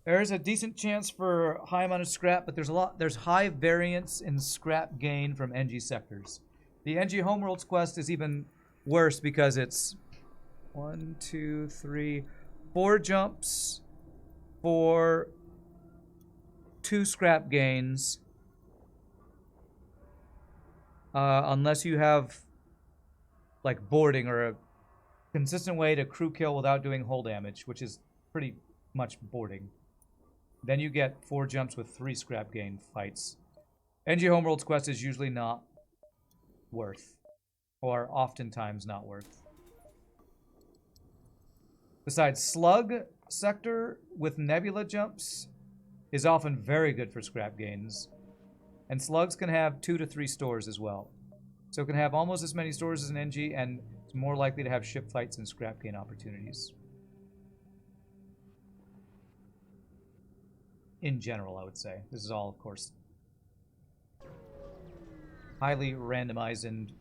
There is a decent chance for high amount of scrap, but there's high variance in scrap gain from NG sectors. The NG Homeworlds quest is even worse because it's 1, 2, 3, 4 jumps for 2 scrap gains. Unless you have like boarding or a consistent way to crew kill without doing hull damage, which is pretty much boarding. Then you get 4 jumps with 3 scrap gain fights. NG Homeworlds quest is usually not worth, or oftentimes not worth. Besides, Slug sector with Nebula jumps is often very good for scrap gains. And Slugs can have 2 to 3 stores as well. So it can have almost as many stores as an NG, and it's more likely to have ship fights and scrap gain opportunities. In general, I would say. This is all, of course, highly randomized and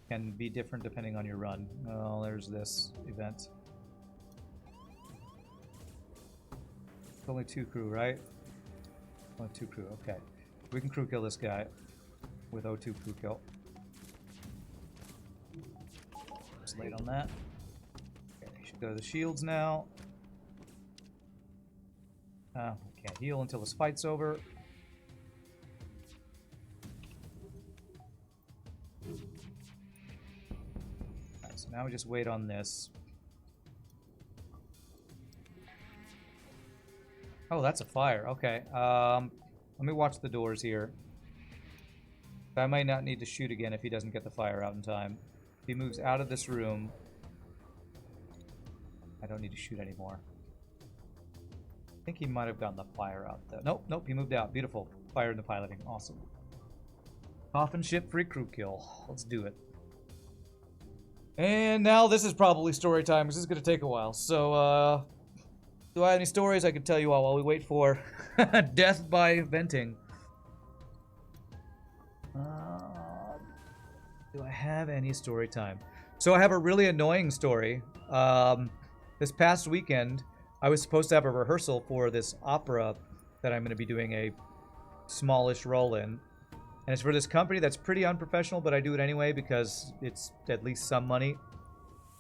can be different depending on your run. Oh, there's this event. It's only 2 crew, right? Only 2 crew, okay. We can crew kill this guy with O2 crew kill. Just late on that. Okay, should go to the shields now. We can't heal until this fight's over. Right, so now we just wait on this. Oh, that's a fire. Okay. Let me watch the doors here. I might not need to shoot again if he doesn't get the fire out in time. If he moves out of this room, I don't need to shoot anymore. I think he might have gotten the fire out though. Nope, nope, he moved out. Beautiful. Fire in the piloting. Awesome. Coffin ship free crew kill. Let's do it. And now this is probably story time, because this is going to take a while. So, do I have any stories I can tell you all while we wait for death by venting? Do I have any story time? So I have a really annoying story. This past weekend, I was supposed to have a rehearsal for this opera that I'm going to be doing a smallish role in. And it's for this company that's pretty unprofessional, but I do it anyway because it's at least some money.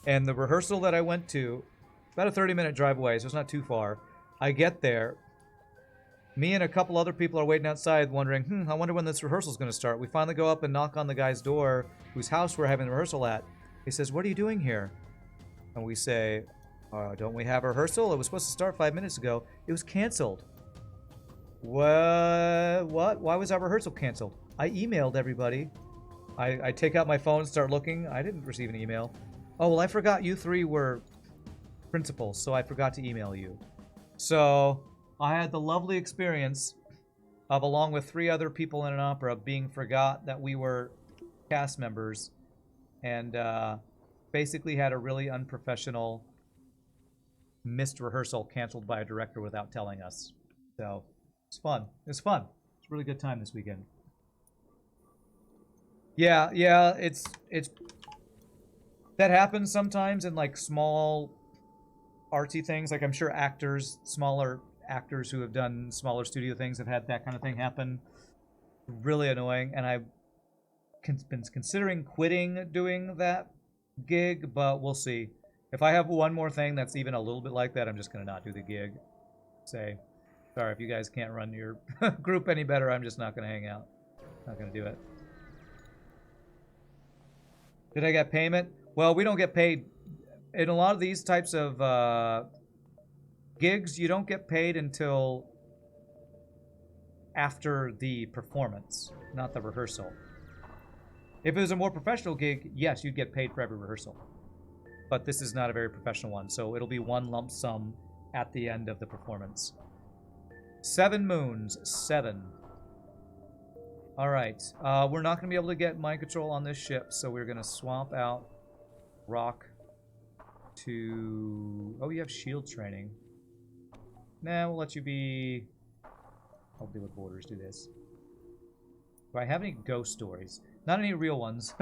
And the rehearsal that I went to About a 30-minute drive away, so it's not too far. I get there. Me and a couple other people are waiting outside wondering, I wonder when this rehearsal's going to start. We finally go up and knock on the guy's door whose house we're having the rehearsal at. He says, what are you doing here? And we say, don't we have a rehearsal? It was supposed to start 5 minutes ago. It was canceled. What? Why was our rehearsal canceled? I emailed everybody. I take out my phone and start looking. I didn't receive an email. Oh, well, I forgot you three were principals, so I forgot to email you. So I had the lovely experience of, along with 3 other people in an opera, being forgot that we were cast members, and basically had a really unprofessional missed rehearsal canceled by a director without telling us. So it's fun. It's fun. It's a really good time this weekend. Yeah, it's that happens sometimes in like small artsy things. Like I'm sure actors, smaller actors who have done smaller studio things have had that kind of thing happen. Really annoying, and I've been considering quitting doing that gig, but we'll see. If I have one more thing that's even a little bit like that, I'm just going to not do the gig. Say, sorry, if you guys can't run your group any better, I'm just not going to hang out. Not going to do it. Did I get payment? Well, we don't get paid. In a lot of these types of gigs, you don't get paid until after the performance, not the rehearsal. If it was a more professional gig, yes, you'd get paid for every rehearsal. But this is not a very professional one, so it'll be one lump sum at the end of the performance. 7 moons. 7. All right. We're not going to be able to get mind control on this ship, so we're going to swamp out Rock to... Oh, you have shield training. Nah, we'll let you be... I'll deal with borders. Do this. Do I have any ghost stories? Not any real ones.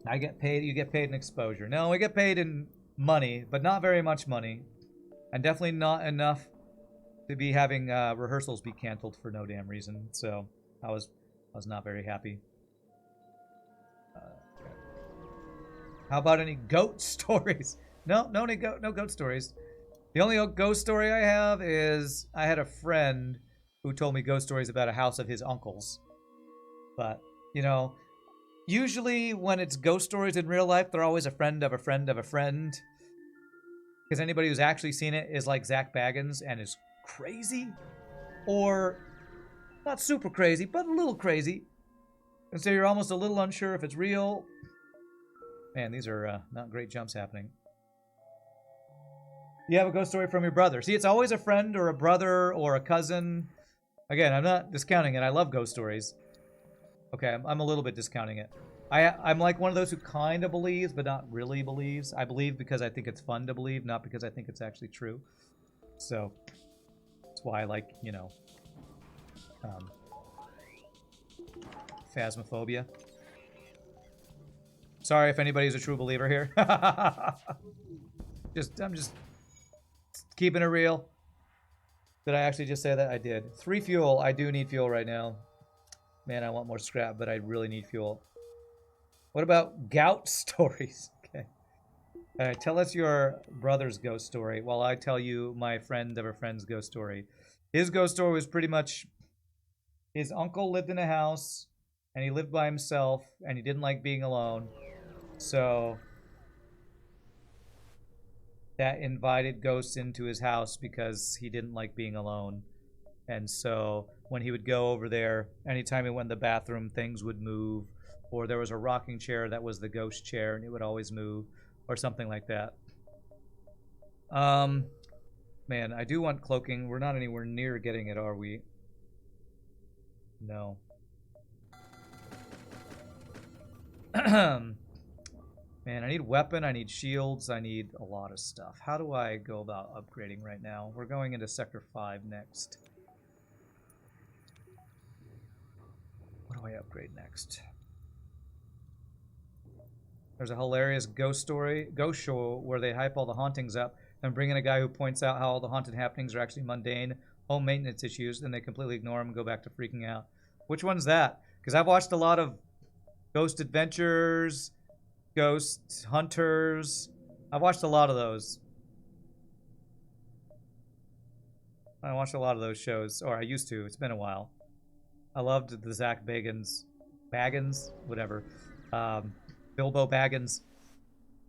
I get paid. You get paid in exposure. No, we get paid in money, but not very much money, and definitely not enough to be having rehearsals be canceled for no damn reason. So I was not very happy. How about any goat stories? No goat stories. The only ghost story I have is I had a friend who told me ghost stories about a house of his uncle's. But, you know, usually when it's ghost stories in real life, they're always a friend of a friend of a friend. Because anybody who's actually seen it is like Zach Baggins and is crazy. Or not super crazy, but a little crazy. And so you're almost a little unsure if it's real. Man, these are not great jumps happening. You have a ghost story from your brother. See, it's always a friend or a brother or a cousin. Again, I'm not discounting it. I love ghost stories. Okay, I'm a little bit discounting it. I'm like one of those who kind of believes, but not really believes. I believe because I think it's fun to believe, not because I think it's actually true. So, that's why I like, you know, Phasmophobia. Sorry if anybody's a true believer here. I'm just keeping it real. Did I actually just say that? I did. 3 fuel. I do need fuel right now. Man, I want more scrap, but I really need fuel. What about gout stories? Okay. All right, tell us your brother's ghost story while I tell you my friend of a friend's ghost story. His ghost story was pretty much his uncle lived in a house, and he lived by himself, and he didn't like being alone. So that invited ghosts into his house because he didn't like being alone. And so when he would go over there, anytime he went in the bathroom, things would move. Or there was a rocking chair that was the ghost chair, and it would always move. Or something like that. Man, I do want cloaking. We're not anywhere near getting it, are we? No. Man, I need weapon, I need shields, I need a lot of stuff. How do I go about upgrading right now? We're going into Sector 5 next. What do I upgrade next? There's a hilarious ghost show where they hype all the hauntings up and bring in a guy who points out how all the haunted happenings are actually mundane, home maintenance issues, and they completely ignore them and go back to freaking out. Which one's that? Because I've watched a lot of Ghost Adventures, Ghost Hunters, I watched a lot of those. I watched a lot of those shows, or I used to. It's been a while. I loved the Zach Baggins, whatever, Bilbo Baggins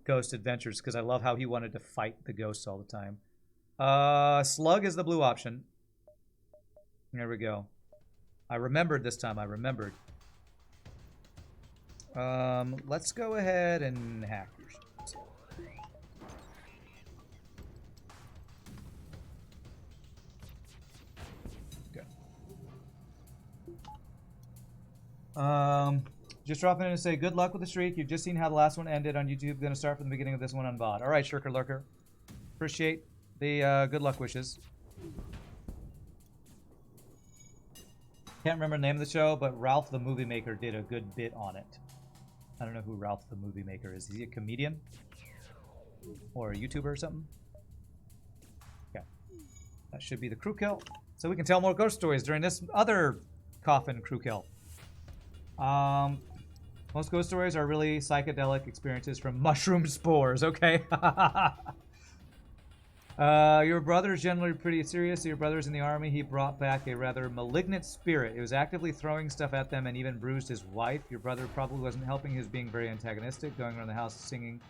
Ghost Adventures, because I love how he wanted to fight the ghosts all the time. Slug is the blue option. There we go. I remembered this time. I remembered. Let's go ahead and hack your shit. Just dropping in to say good luck with the streak. You've just seen how the last one ended on YouTube. Gonna start from the beginning of this one on VOD. All right, Shirker Lurker. Appreciate the good luck wishes. Can't remember the name of the show, but Ralph the Movie Maker did a good bit on it. I don't know who Ralph the Movie Maker is. Is he a comedian? Or a YouTuber or something? Okay. That should be the crew kill. So we can tell more ghost stories during this other coffin crew kill. Most ghost stories are really psychedelic experiences from mushroom spores. Okay. Your brother is generally pretty serious. Your brother's in the army. He brought back a rather malignant spirit. It was actively throwing stuff at them and even bruised his wife. Your brother probably wasn't helping. He was being very antagonistic, going around the house singing,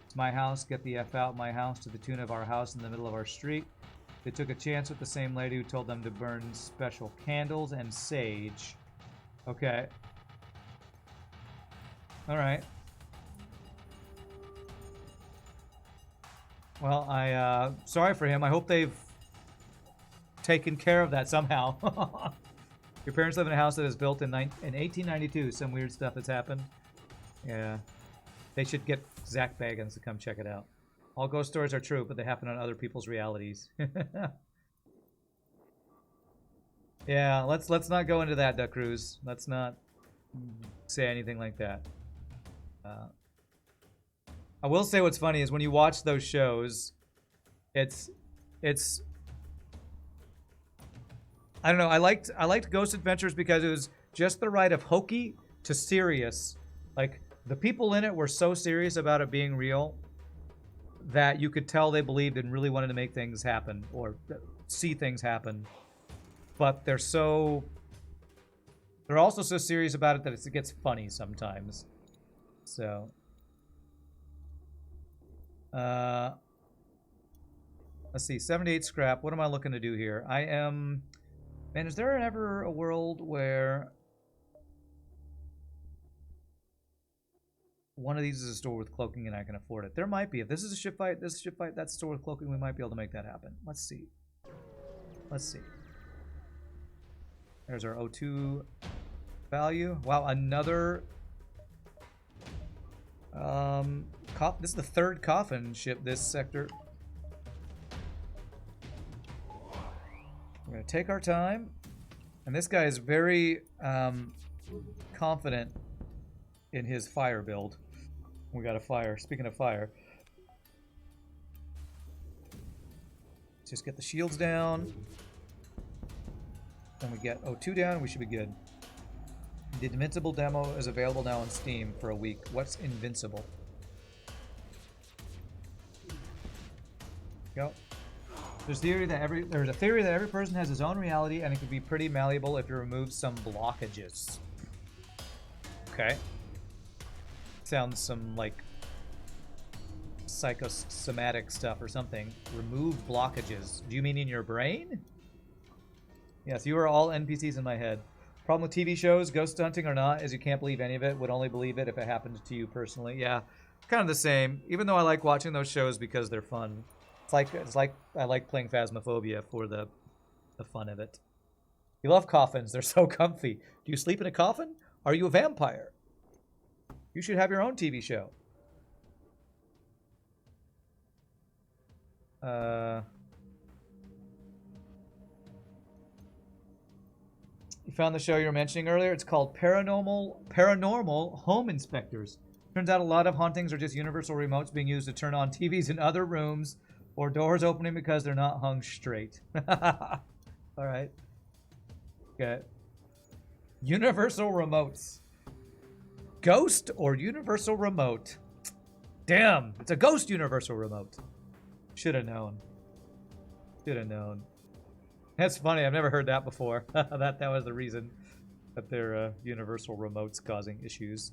"It's my house, get the F out my house," to the tune of "Our house in the middle of our street." They took a chance with the same lady who told them to burn special candles and sage. Okay. Alright. Well, sorry for him. I hope they've taken care of that somehow. Your parents live in a house that was built in 1892. Some weird stuff that's happened. Yeah. They should get Zach Baggins to come check it out. All ghost stories are true, but they happen on other people's realities. Yeah, let's not go into that, Duck Cruise. Let's not say anything like that. I will say what's funny is when you watch those shows, it's I don't know. I liked Ghost Adventures because it was just the right of hokey to serious. Like the people in it were so serious about it being real that you could tell they believed and really wanted to make things happen or see things happen. But they're also so serious about it that it gets funny sometimes. So, let's see, 78 scrap. What am I looking to do here? Man, is there ever a world where one of these is a store with cloaking and I can afford it? There might be. If this is a ship fight, that's a store with cloaking, we might be able to make that happen. Let's see. Let's see. There's our O2 value. Wow, another... this is the third coffin ship this sector. We're gonna take our time, and this guy is very confident in his fire build. We got a fire. Speaking of fire, just get the shields down. Then we get O2 down. We should be good. The Invincible demo is available now on Steam for a week. What's Invincible? Go. There's a theory that every person has his own reality, and it can be pretty malleable if you remove some blockages. Okay. Sounds some like psychosomatic stuff or something. Remove blockages. Do you mean in your brain? Yes, you are all NPCs in my head. Problem with TV shows, ghost hunting or not, is you can't believe any of it. Would only believe it if it happened to you personally. Yeah, kind of the same. Even though I like watching those shows because they're fun. It's like I like playing Phasmophobia for the fun of it. You love coffins. They're so comfy. Do you sleep in a coffin? Are you a vampire? You should have your own TV show. You found the show you were mentioning earlier. It's called Paranormal Home Inspectors. Turns out a lot of hauntings are just universal remotes being used to turn on TVs in other rooms or doors opening because they're not hung straight. All right. Okay. Universal remotes. Ghost or universal remote? Damn, it's a ghost universal remote. Should have known. Should have known. That's funny. I've never heard that before. that was the reason that their universal remotes causing issues.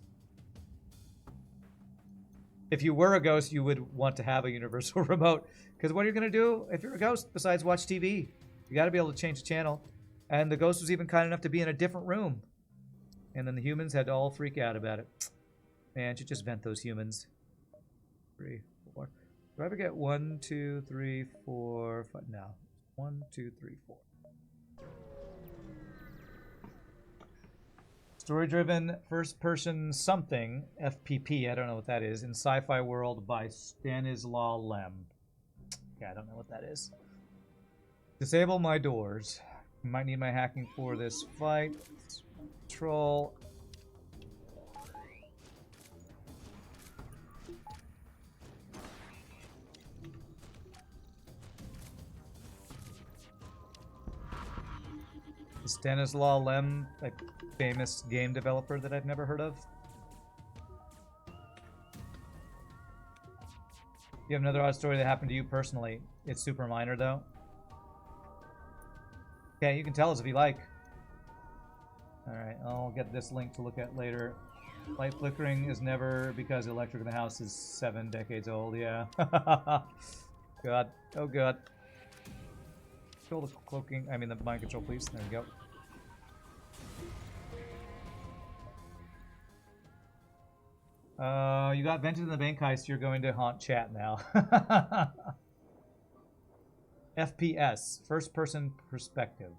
If you were a ghost, you would want to have a universal remote. Because what are you going to do if you're a ghost besides watch TV? You got to be able to change the channel. And the ghost was even kind enough to be in a different room. And then the humans had to all freak out about it. Man, should just vent those humans. 3, 4. Do I ever get 1, 2, 3, 4, 5? No. 1, 2, 3, 4. Story-driven first-person something, FPP, I don't know what that is, in Sci-Fi World by Stanislaw Lem. Yeah, I don't know what that is. Disable my doors. Might need my hacking for this fight. Control. Stanislaw Lem, a famous game developer that I've never heard of. You have another odd story that happened to you personally. It's super minor, though. Okay, you can tell us if you like. Alright, I'll get this link to look at later. Light flickering is never because the electric in the house is 7 decades old, yeah. God. Oh, God. Control the cloaking, I mean the mind control, please. There we go. You got vented in the bank heist, you're going to haunt chat now. FPS, first person perspective.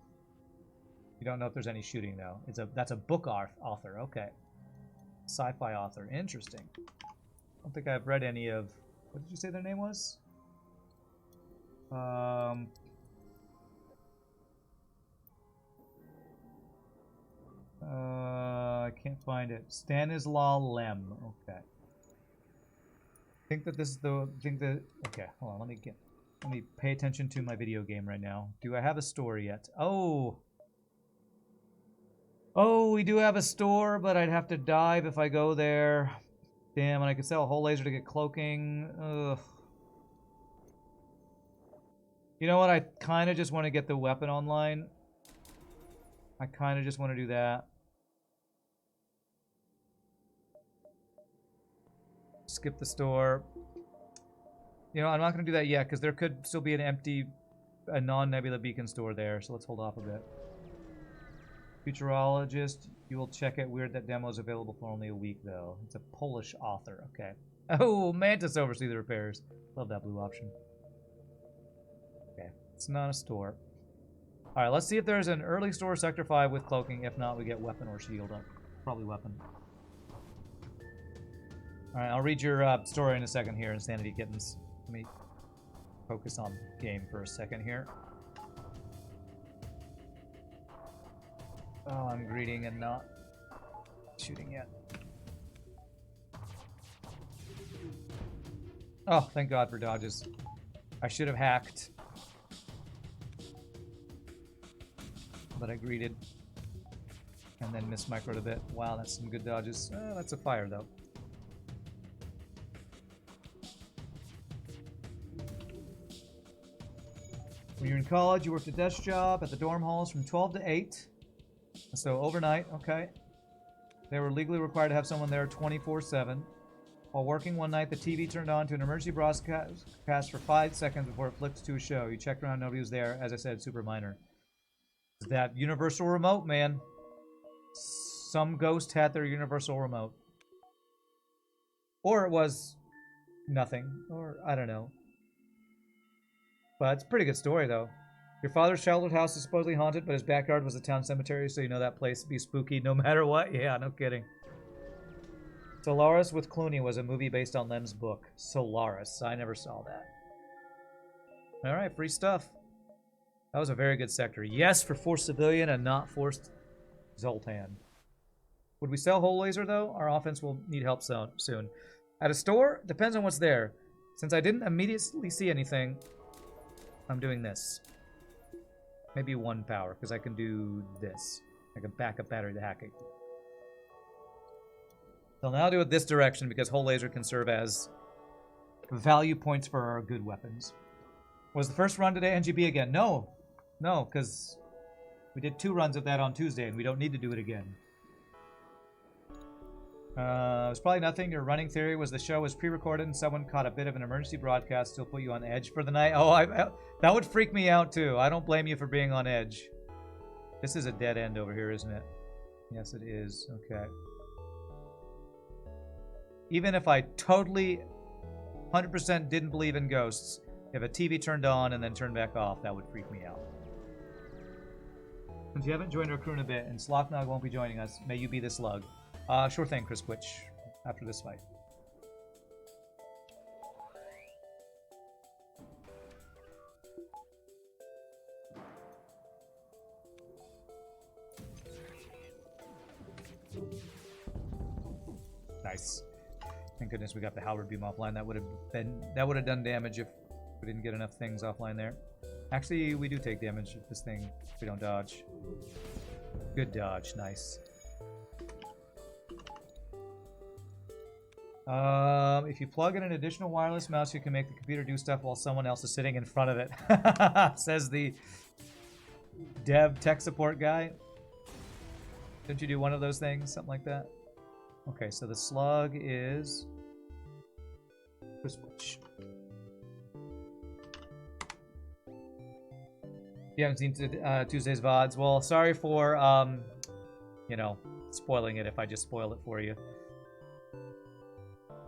You don't know if there's any shooting though. That's a book author, okay. Sci-fi author, interesting. I don't think I've read any of, what did you say their name was? I can't find it. Stanislaw Lem. Okay. I think that this is the okay, hold on, let me pay attention to my video game right now. Do I have a store yet? Oh, we do have a store, but I'd have to dive if I go there. Damn, and I could sell a whole laser to get cloaking. Ugh. You know what? I kind of just want to get the weapon online. I kind of just want to do that. Skip the store. You know, I'm not going to do that yet because there could still be a non-Nebula Beacon store there, so let's hold off a bit. Futurologist, you will check it. Weird that demo is available for only a week, though. It's a Polish author. Okay. Oh, Mantis oversee the repairs. Love that blue option. Okay, it's not a store. All right, let's see if there's an early store Sector 5 with cloaking. If not, we get weapon or shield up. Probably weapon. All right, I'll read your story in a second here, Insanity Kittens. Let me focus on the game for a second here. Oh, I'm greeting and not shooting yet. Oh, thank God for dodges. I should have hacked. But I greeted. And then mismicroed a bit. Wow, that's some good dodges. That's a fire, though. When you're in college, you worked a desk job at the dorm halls from 12 to 8. So overnight, okay. They were legally required to have someone there 24/7. While working one night, the TV turned on to an emergency broadcast for 5 seconds before it flipped to a show. You checked around, nobody was there. As I said, super minor. That universal remote, man. Some ghost had their universal remote. Or it was nothing. Or I don't know. But it's a pretty good story, though. Your father's childhood house is supposedly haunted, but his backyard was a town cemetery, so you know that place would be spooky no matter what. Yeah, no kidding. Solaris with Clooney was a movie based on Lem's book. Solaris. I never saw that. Alright, free stuff. That was a very good sector. Yes, for Forced Civilian and not Forced Zoltan. Would we sell Whole Laser, though? Our offense will need help soon. At a store? Depends on what's there. Since I didn't immediately see anything, I'm doing this. Maybe 1 power, because I can do this. I can back up battery to hacking. So now I'll do it this direction, because Whole Laser can serve as value points for our good weapons. Was the first run today NGB again? No, because we did 2 runs of that on Tuesday, and we don't need to do it again. It's probably nothing. Your running theory was the show was pre-recorded and someone caught a bit of an emergency broadcast, still put you on edge for the night. Oh, that would freak me out too. I don't blame you for being on edge. This is a dead end over here, isn't it? Yes, it is. Okay. Even if I totally 100% didn't believe in ghosts, if a TV turned on and then turned back off, that would freak me out. Since you haven't joined our crew in a bit, and Slothnog won't be joining us, may you be the slug. Sure thing, Chris Quitch, after this fight. Nice. Thank goodness we got the Howard beam offline. That would have done damage if we didn't get enough things offline there. Actually, we do take damage if this thing, if we don't dodge. Good dodge, nice. If you plug in an additional wireless mouse, you can make the computer do stuff while someone else is sitting in front of it. Says the dev tech support guy. Didn't you do one of those things? Something like that? Okay, so the slug is... Switch. You haven't seen Tuesday's VODs. Well, sorry for, you know, spoiling it if I just spoil it for you.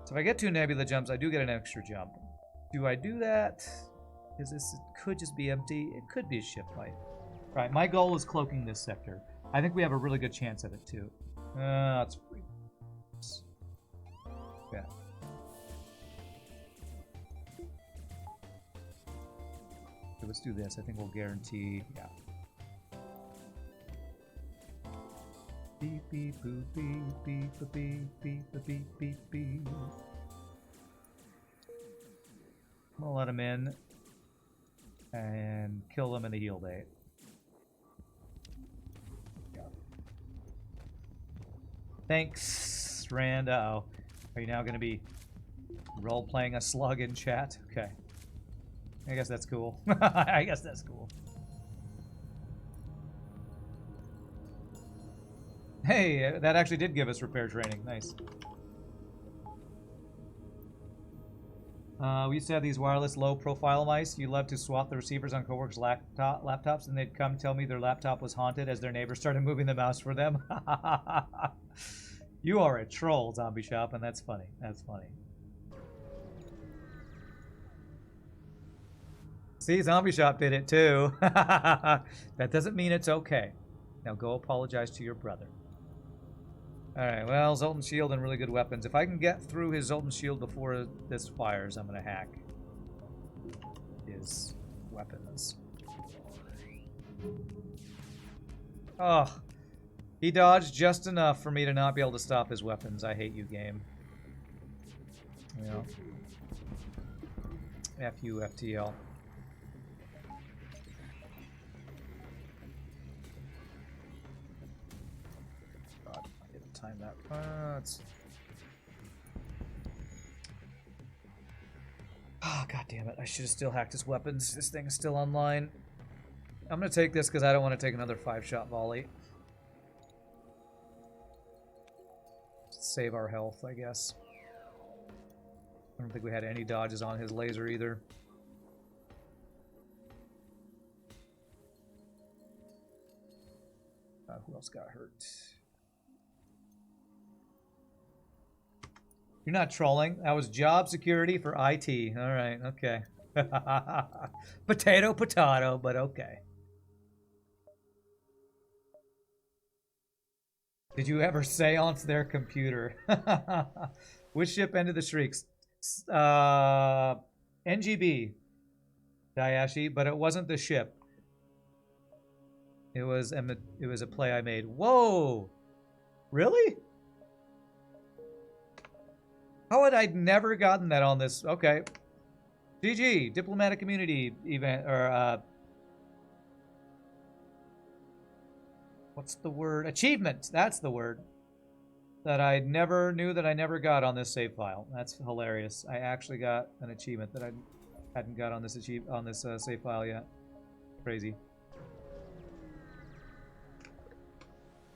So if I get 2 nebula jumps, I do get an extra jump. Do I do that? Because this could just be empty. It could be a ship fight. Right, my goal is cloaking this sector. I think we have a really good chance of it, too. That's free. Yeah. Okay, let's do this. I think we'll guarantee... Yeah. Beep beep boop beep beep beep beep beep beep beep. I'm gonna let him in and kill them in the heal bait. Yeah. Thanks, Rand. Uh-oh. Are you now gonna be role-playing a slug in chat? Okay. I guess that's cool. I guess that's cool. Hey, that actually did give us repair training. Nice. We used to have these wireless low-profile mice. You love to swap the receivers on coworkers' laptops, and they'd come tell me their laptop was haunted as their neighbors started moving the mouse for them. You are a troll, Zombie Shop, and that's funny. That's funny. See, Zombie Shop did it too. That doesn't mean it's okay. Now go apologize to your brother. Alright, well, Zoltan Shield and really good weapons. If I can get through his Zoltan Shield before this fires, I'm going to hack his weapons. Oh, he dodged just enough for me to not be able to stop his weapons. I hate you, game. Yeah. F you, FTL. Time that. Oh, god damn it. I should have still hacked his weapons. This thing is still online. I'm going to take this because I don't want to take another 5-shot volley. Save our health, I guess. I don't think we had any dodges on his laser either. Who else got hurt? You're not trolling. That was job security for IT. All right, okay. Potato, potato, but okay. Did you ever seance their computer? Which ship ended the shrieks? NGB, Dayashi, but it wasn't the ship. It was a play I made. Whoa! Really? How had I never gotten that on this? Okay. GG, diplomatic community event, or, what's the word? Achievement, that's the word. that I never knew that I never got on this save file. That's hilarious. I actually got an achievement that I hadn't got on this save file yet. Crazy.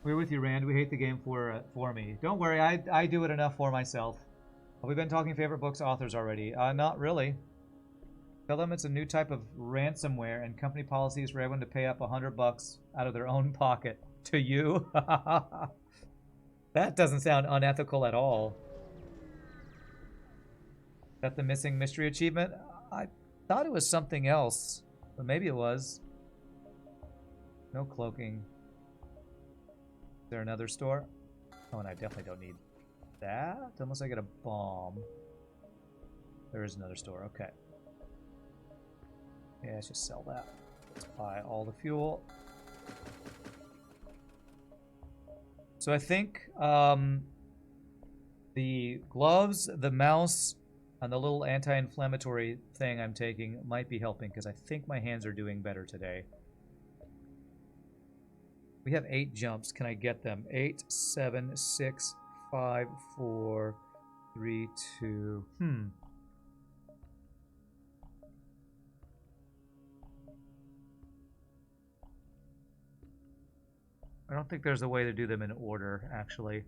We're with you, Rand. We hate the game for me. Don't worry, I do it enough for myself. Have we been talking favorite books, authors already? Not really. Tell them it's a new type of ransomware and company policies for everyone to pay up $100 out of their own pocket. To you? That doesn't sound unethical at all. Is that the missing mystery achievement? I thought it was something else, but maybe it was. No cloaking. Is there another store? Oh, and I definitely don't need that unless I get a bomb. There is another store. Okay. Yeah, let's just sell that. Let's buy all the fuel. So I think the gloves, the mouse, and the little anti-inflammatory thing I'm taking might be helping because I think my hands are doing better today. We have 8 jumps. Can I get them? 8, 7, 6, 5, 4, 3, 2. I don't think there's a way to do them in order, actually.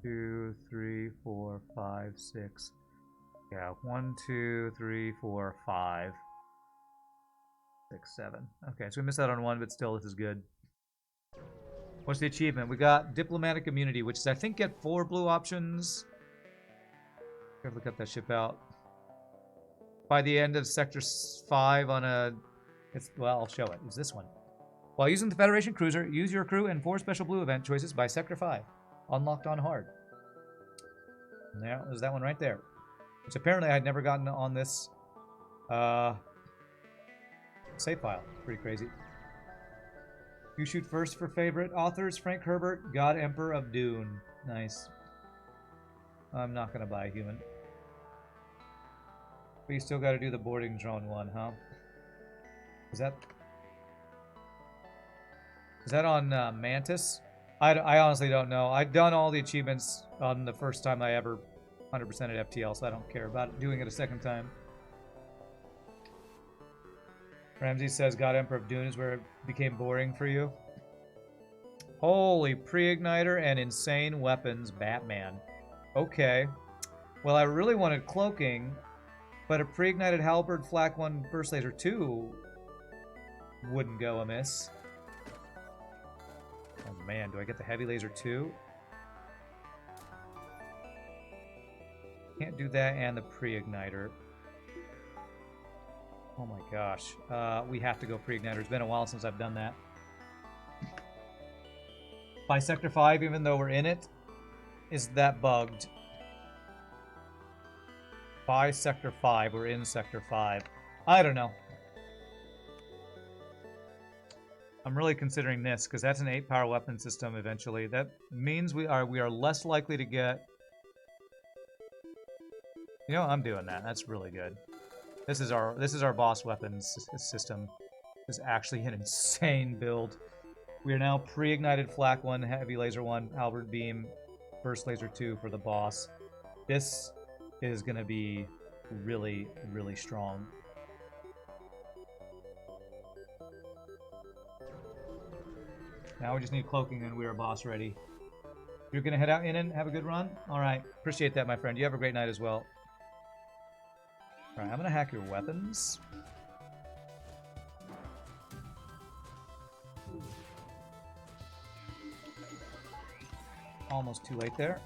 2, 3, 4, 5, 6. Yeah, 1, 2, 3, 4, 5. 6, 7. Okay, so we missed out on 1, but still, this is good. What's the achievement? We got Diplomatic Immunity, which is, I think, get 4 blue options. Gotta look up that ship out. By the end of Sector 5 on a... well, I'll show it. It's this one. While using the Federation cruiser, use your crew and 4 special blue event choices by Sector 5. Unlocked on hard. And there's that one right there. Which apparently I had never gotten on this save file. Pretty crazy. You shoot first for favorite authors. Frank Herbert, God Emperor of Dune. Nice. I'm not going to buy a human. But you still got to do the boarding drone one, huh? Is that on Mantis? I honestly don't know. I've done all the achievements on the first time I ever 100% at FTL, so I don't care about doing it a second time. Ramsey says God Emperor of Dune is where it became boring for you. Holy pre-igniter and insane weapons, Batman. Okay. Well, I really wanted cloaking, but a pre-ignited halberd, flak 1, burst laser 2 wouldn't go amiss. Oh man, do I get the heavy laser 2? Can't do that and the pre-igniter. Oh my gosh. We have to go pre-igniter. It's been a while since I've done that. By Sector 5, even though we're in it, is that bugged? By Sector 5, we're in Sector 5. I don't know. I'm really considering this because that's an 8-power weapon system eventually. That means we are less likely to get... You know, I'm doing that. That's really good. This is our boss weapons system. This is actually an insane build. We are now pre-ignited flak 1, heavy laser 1, halberd beam, burst laser 2 for the boss. This is going to be really, really strong. Now we just need cloaking and we are boss ready. You're going to head out in and have a good run? Alright, appreciate that, my friend. You have a great night as well. Alright, I'm going to hack your weapons. Almost too late there.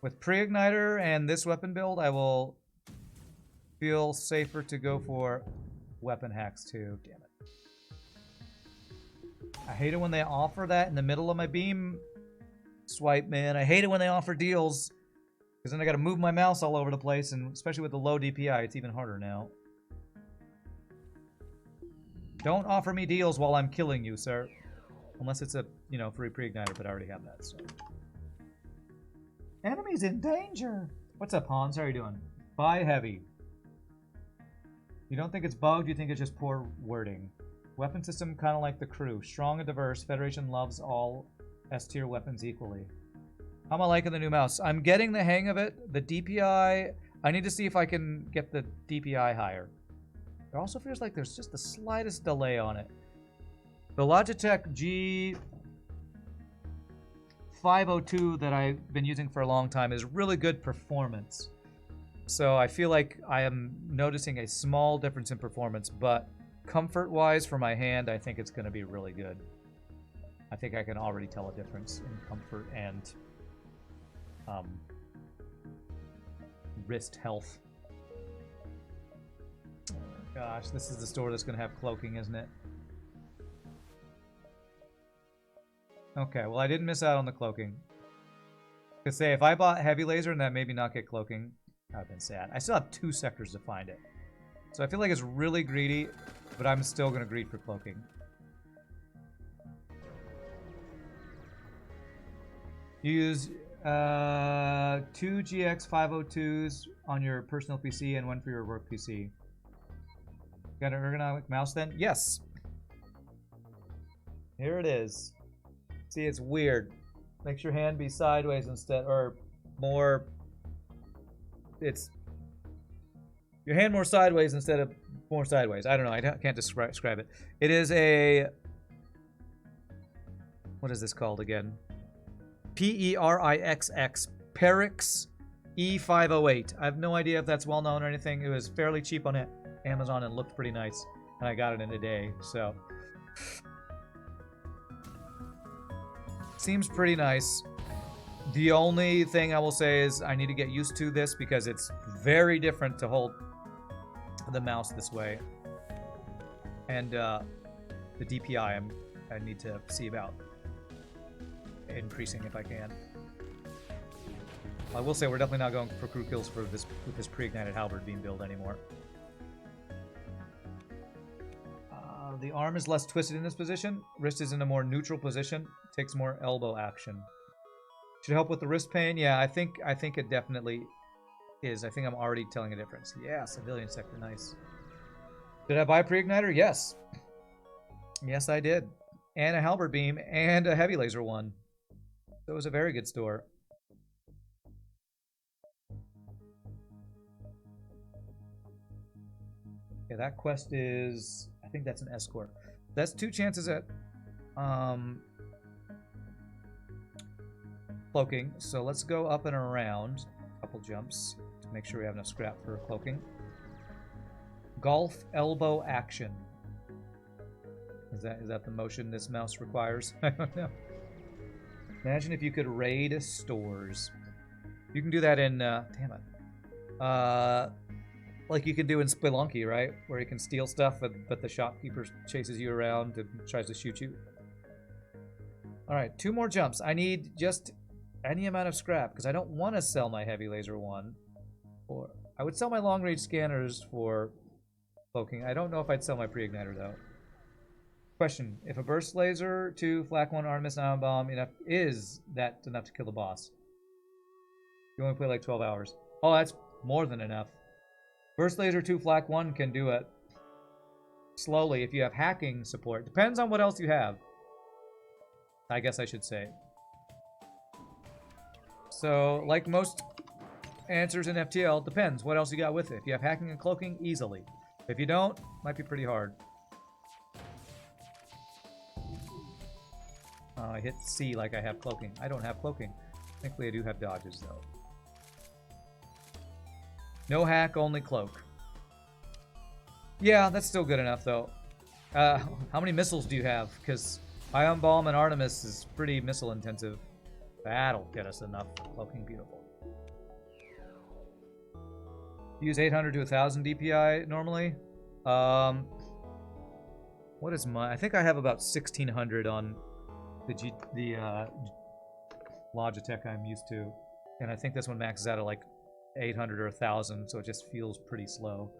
With pre-igniter and this weapon build, I will feel safer to go for weapon hacks too. Damn it. I hate it when they offer that in the middle of my beam swipe, man. I hate it when they offer deals because then I got to move my mouse all over the place, and especially with the low DPI, it's even harder now. Don't offer me deals while I'm killing you, sir. Unless it's a, you know, free pre-igniter, but I already have that, so. Enemies in danger! What's up, Hans? How are you doing? Buy heavy. You don't think it's bugged, you think it's just poor wording. Weapon system kind of like the crew. Strong and diverse. Federation loves all S-tier weapons equally. How am I liking the new mouse? I'm getting the hang of it. The DPI... I need to see if I can get the DPI higher. It also feels like there's just the slightest delay on it. The Logitech G502 that I've been using for a long time is really good performance. So I feel like I am noticing a small difference in performance, but comfort-wise for my hand, I think it's going to be really good. I think I can already tell a difference in comfort and wrist health. Oh my gosh, this is the store that's going to have cloaking, isn't it? Okay, well I didn't miss out on the cloaking. I could say if I bought heavy laser and that maybe not get cloaking, I've been sad. I still have 2 sectors to find it. So I feel like it's really greedy, but I'm still going to greed for cloaking. Use 2 GX 502s on your personal PC and 1 for your work PC. Got an ergonomic mouse then? Yes! Here it is. See, it's weird. Makes your hand be sideways instead, or more... It's... Your hand more sideways instead of more sideways. I don't know, I can't describe it. It is a... What is this called again? P-E-R-I-X-X. Perix E508. I have no idea if that's well known or anything. It was fairly cheap on Amazon and looked pretty nice. And I got it in a day, so... Seems pretty nice. The only thing I will say is I need to get used to this because it's very different to hold the mouse this way. And the DPI I need to see about increasing if I can. I will say we're definitely not going for crew kills for this with this pre-ignited halberd beam build anymore. The arm is less twisted in this position. Wrist is in a more neutral position. Takes more elbow action. Should help with the wrist pain. Yeah, I think it definitely is. I think I'm already telling a difference. Yeah, civilian sector, nice. Did I buy a pre-igniter? Yes. Yes, I did. And a halberd beam and a heavy laser one. So it was a very good store. Yeah, that quest is... I think that's an escort. That's 2 chances at cloaking. So let's go up and around a couple jumps to make sure we have enough scrap for cloaking. Golf elbow action. Is that the motion this mouse requires? I don't know. Imagine if you could raid stores. You can do that in damn it. Like you can do in Spelunky, right? Where you can steal stuff, but the shopkeeper chases you around and tries to shoot you. Alright, 2 more jumps. I need just any amount of scrap, because I don't want to sell my heavy laser one. Or I would sell my long-range scanners for cloaking. I don't know if I'd sell my pre-igniter, though. Question. If a burst laser, 2, flak 1, Artemis, ion bomb, is that enough to kill the boss? You only play like 12 hours. Oh, that's more than enough. Burst laser 2 flak 1 can do it slowly if you have hacking support. Depends on what else you have. I guess I should say. So, like most answers in FTL, depends what else you got with it. If you have hacking and cloaking, easily. If you don't, might be pretty hard. I hit C like I have cloaking. I don't have cloaking. Thankfully I do have dodges though. No hack, only cloak. Yeah, that's still good enough, though. How many missiles do you have? Because Ion Bomb and Artemis is pretty missile-intensive. That'll get us enough cloaking. Beautiful. Use 800 to 1,000 DPI normally. What is my... I think I have about 1,600 on the Logitech I'm used to. And I think this one maxes out at like 800 or 1,000, so it just feels pretty slow.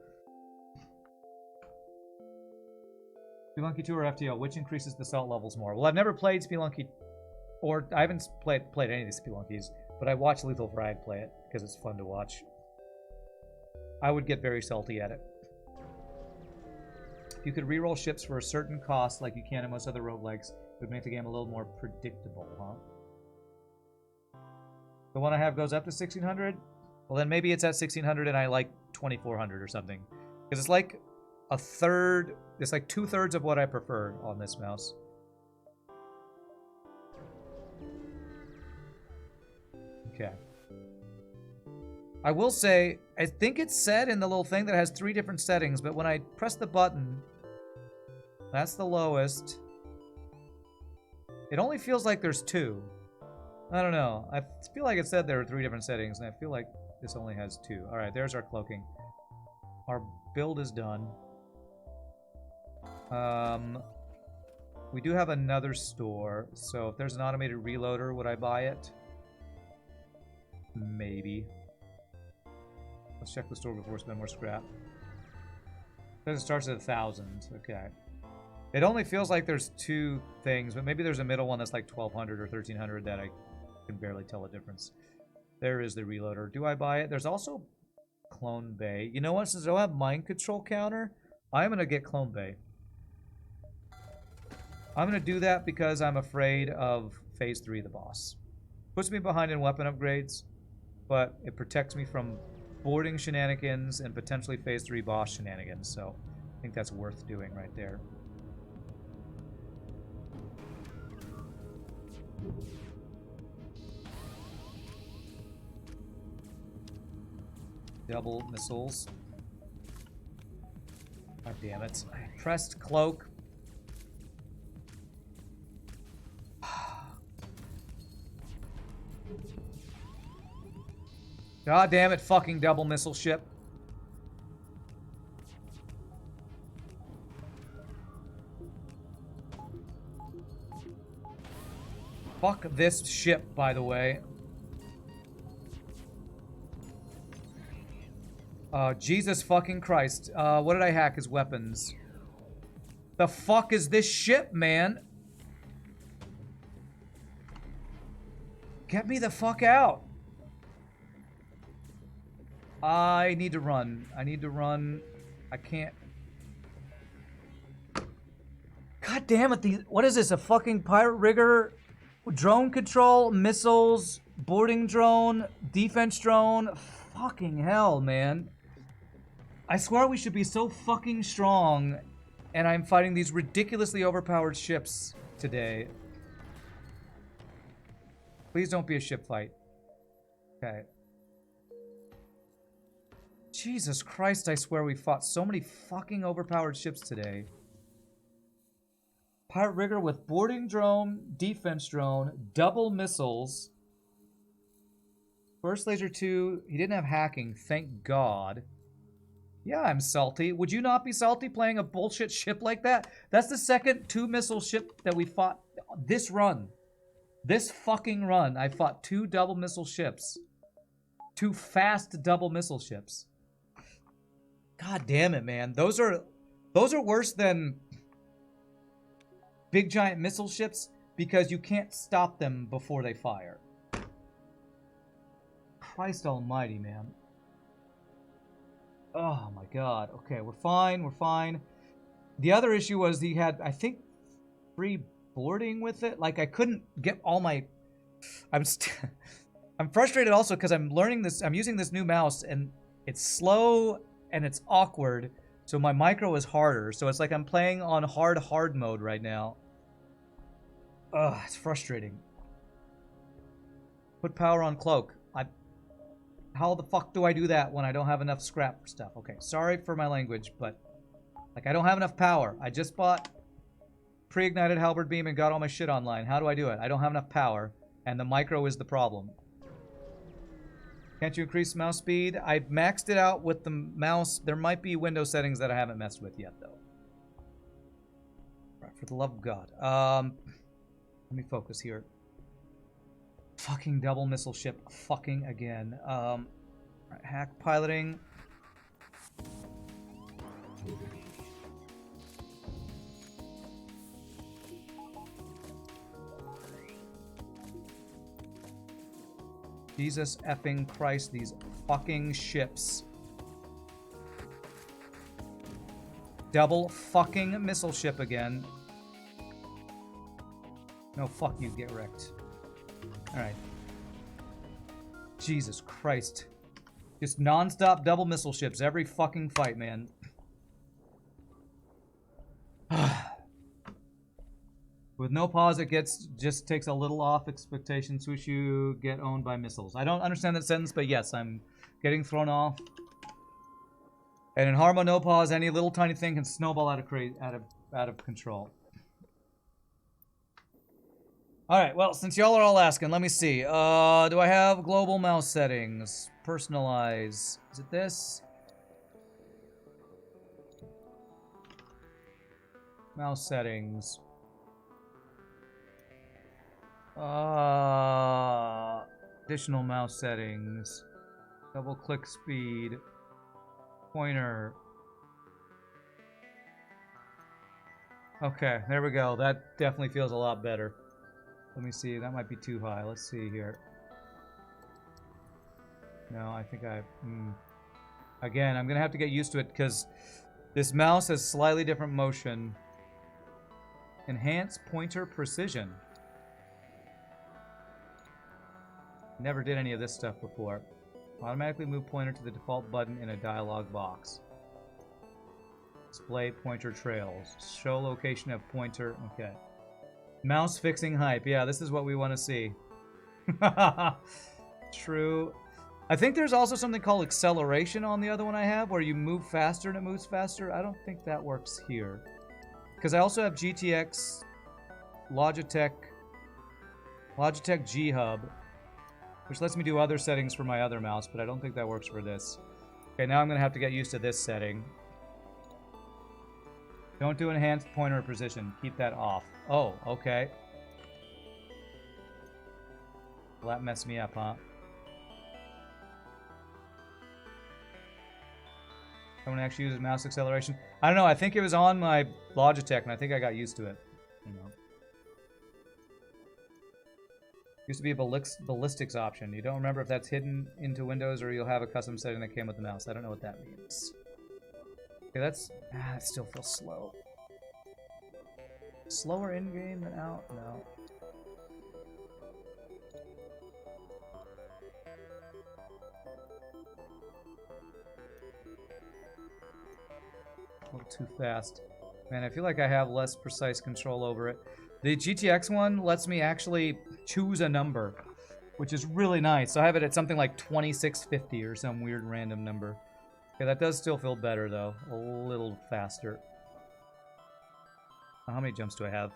Spelunky 2 or FTL, which increases the salt levels more? Well, I've never played Spelunky, or I haven't played any of these Spelunkies, but I watch Lethal Frag play it, because it's fun to watch. I would get very salty at it. If you could reroll ships for a certain cost, like you can in most other roguelikes, it would make the game a little more predictable, huh? The one I have goes up to 1600? Well, then maybe it's at 1600 and I like 2400 or something. Because it's like a third, it's like 2/3 of what I prefer on this mouse. Okay. I will say, I think it said in the little thing that it has 3 different settings, but when I press the button, that's the lowest. It only feels like there's 2. I don't know. I feel like it said there were 3 different settings, and I feel like this only has 2. Alright, there's our cloaking. Our build is done. We do have another store, so if there's an automated reloader, would I buy it? Maybe. Let's check the store before we spend more scrap. It starts at 1,000. Okay. It only feels like there's 2 things, but maybe there's a middle one that's like 1,200 or 1,300 that I can barely tell the difference. There is the reloader. Do I buy it? There's also Clone Bay. You know what? Since I don't have mind control counter, I'm going to get Clone Bay. I'm going to do that because I'm afraid of Phase 3, the boss. Puts me behind in weapon upgrades, but it protects me from boarding shenanigans and potentially Phase 3 boss shenanigans, so I think that's worth doing right there. Double missiles. God damn it. I pressed cloak. God damn it, fucking double missile ship. Fuck this ship, by the way. Jesus fucking Christ. What did I hack as weapons? The fuck is this ship, man? Get me the fuck out. I need to run. I need to run. I can't. God damn it. What is this? A fucking pirate rigger? Drone control, missiles, boarding drone, defense drone. Fucking hell, man. I swear we should be so fucking strong, and I'm fighting these ridiculously overpowered ships today. Please don't be a ship fight. Okay. Jesus Christ, I swear we fought so many fucking overpowered ships today. Pirate rigger with boarding drone, defense drone, double missiles. First laser 2, he didn't have hacking, thank God. Yeah, I'm salty. Would you not be salty playing a bullshit ship like that? That's the second 2-missile ship that we fought this run. This fucking run, I fought 2 double missile ships. 2 fast double missile ships. God damn it, man. Those are worse than big giant missile ships because you can't stop them before they fire. Christ almighty, man. Oh my god. Okay, we're fine. We're fine. The other issue was he had, I think, free boarding with it. Like, I couldn't get all my... I'm frustrated also because I'm learning this. I'm using this new mouse and it's slow and it's awkward. So my micro is harder. So it's like I'm playing on hard mode right now. Ugh, it's frustrating. Put power on cloak. How the fuck do I do that when I don't have enough scrap for stuff? Okay, sorry for my language, but like I don't have enough power. I just bought pre-ignited halberd beam and got all my shit online. How do I do it? I don't have enough power, and the micro is the problem. Can't you increase mouse speed? I maxed it out with the mouse. There might be window settings that I haven't messed with yet, though. Right, for the love of God. Let me focus here. Fucking double missile ship. Fucking again. Right, hack piloting. Jesus effing Christ, these fucking ships. Double fucking missile ship again. No, fuck you, get wrecked. Alright. Jesus Christ. Just non-stop double missile ships every fucking fight, man. With no pause, it just takes a little off expectation. Sushu get owned by missiles. I don't understand that sentence, but yes, I'm getting thrown off. And in Harma, no pause, any little tiny thing can snowball out of control. Alright, well, since y'all are all asking, let me see. Do I have global mouse settings? Personalize. Is it this? Mouse settings. Additional mouse settings. Double click speed. Pointer. Okay, there we go. That definitely feels a lot better. Let me see. That might be too high. Let's see here. No, I think Again, I'm going to have to get used to it because this mouse has slightly different motion. Enhance pointer precision. Never did any of this stuff before. Automatically move pointer to the default button in a dialog box. Display pointer trails. Show location of pointer. Okay. Mouse fixing hype. Yeah, this is what we want to see. True. I think there's also something called acceleration on the other one I have, where you move faster and it moves faster. I don't think that works here. Because I also have GTX, Logitech G-Hub, which lets me do other settings for my other mouse, but I don't think that works for this. Okay, now I'm going to have to get used to this setting. Don't do enhanced pointer precision. Keep that off. Oh, okay. Well, that messed me up, huh? Someone actually uses mouse acceleration. I don't know. I think it was on my Logitech, and I think I got used to it. You know. Used to be a ballistics option. You don't remember if that's hidden into Windows or you'll have a custom setting that came with the mouse. I don't know what that means. Okay, that's... it still feels slow. Slower in-game than out? No. A little too fast. Man, I feel like I have less precise control over it. The GTX one lets me actually choose a number, which is really nice. So I have it at something like 2650 or some weird random number. Okay, that does still feel better, though. A little faster. How many jumps do I have?